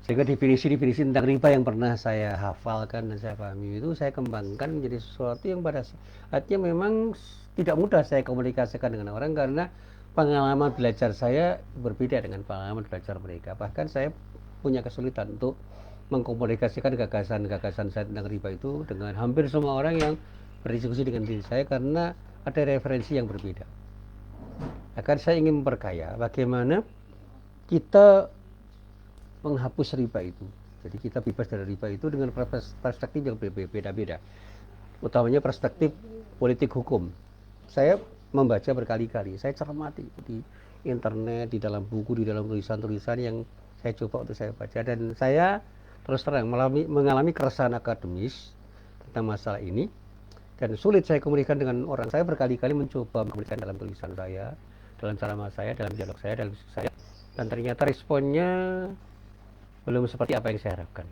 Sehingga definisi-definisi tentang riba yang pernah saya hafalkan dan saya pahami itu saya kembangkan menjadi sesuatu yang pada saatnya memang tidak mudah saya komunikasikan dengan orang, karena pengalaman belajar saya berbeda dengan pengalaman belajar mereka. Bahkan saya punya kesulitan untuk mengkomunikasikan gagasan-gagasan saya tentang riba itu dengan hampir semua orang yang berdiskusi dengan diri saya, karena ada referensi yang berbeda. Akan saya ingin memperkaya bagaimana kita menghapus riba itu. Jadi kita bebas dari riba itu dengan perspektif yang berbeda-beda. Utamanya perspektif politik hukum. Saya membaca berkali-kali, saya cermati di internet, di dalam buku, di dalam tulisan-tulisan yang saya coba untuk saya baca, dan saya terus terang mengalami keresahan akademis tentang masalah ini, dan sulit saya komunikasikan dengan orang. Saya berkali-kali mencoba mengkomunikasikan dalam tulisan saya, dalam ceramah saya, dalam dialog saya, dalam diskusi saya, dan ternyata responnya belum seperti apa yang saya harapkan.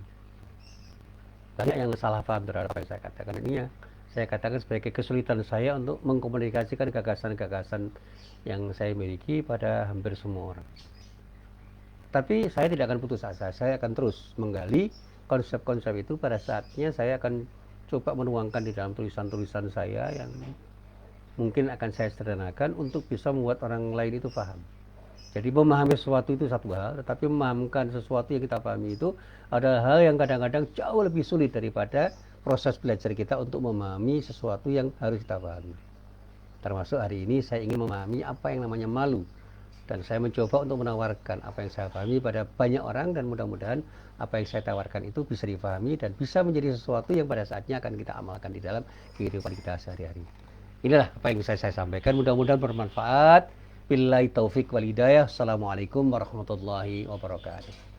Banyak yang salah paham terhadap apa yang saya katakan. Ini ya saya katakan sebagai kesulitan saya untuk mengkomunikasikan gagasan-gagasan yang saya miliki pada hampir semua orang. Tapi saya tidak akan putus asa, saya akan terus menggali konsep-konsep itu. Pada saatnya saya akan coba menuangkan di dalam tulisan-tulisan saya yang mungkin akan saya sederhanakan untuk bisa membuat orang lain itu paham. Jadi memahami sesuatu itu satu hal, tetapi memahamkan sesuatu yang kita pahami itu adalah hal yang kadang-kadang jauh lebih sulit daripada proses belajar kita untuk memahami sesuatu yang harus kita pahami. Termasuk hari ini saya ingin memahami apa yang namanya malu, dan saya mencoba untuk menawarkan apa yang saya pahami pada banyak orang, dan mudah-mudahan apa yang saya tawarkan itu bisa dipahami dan bisa menjadi sesuatu yang pada saatnya akan kita amalkan di dalam kehidupan kita sehari-hari. Inilah apa yang bisa saya sampaikan, mudah-mudahan bermanfaat. Billahi taufik wal hidayah. Assalamualaikum warahmatullahi wabarakatuh.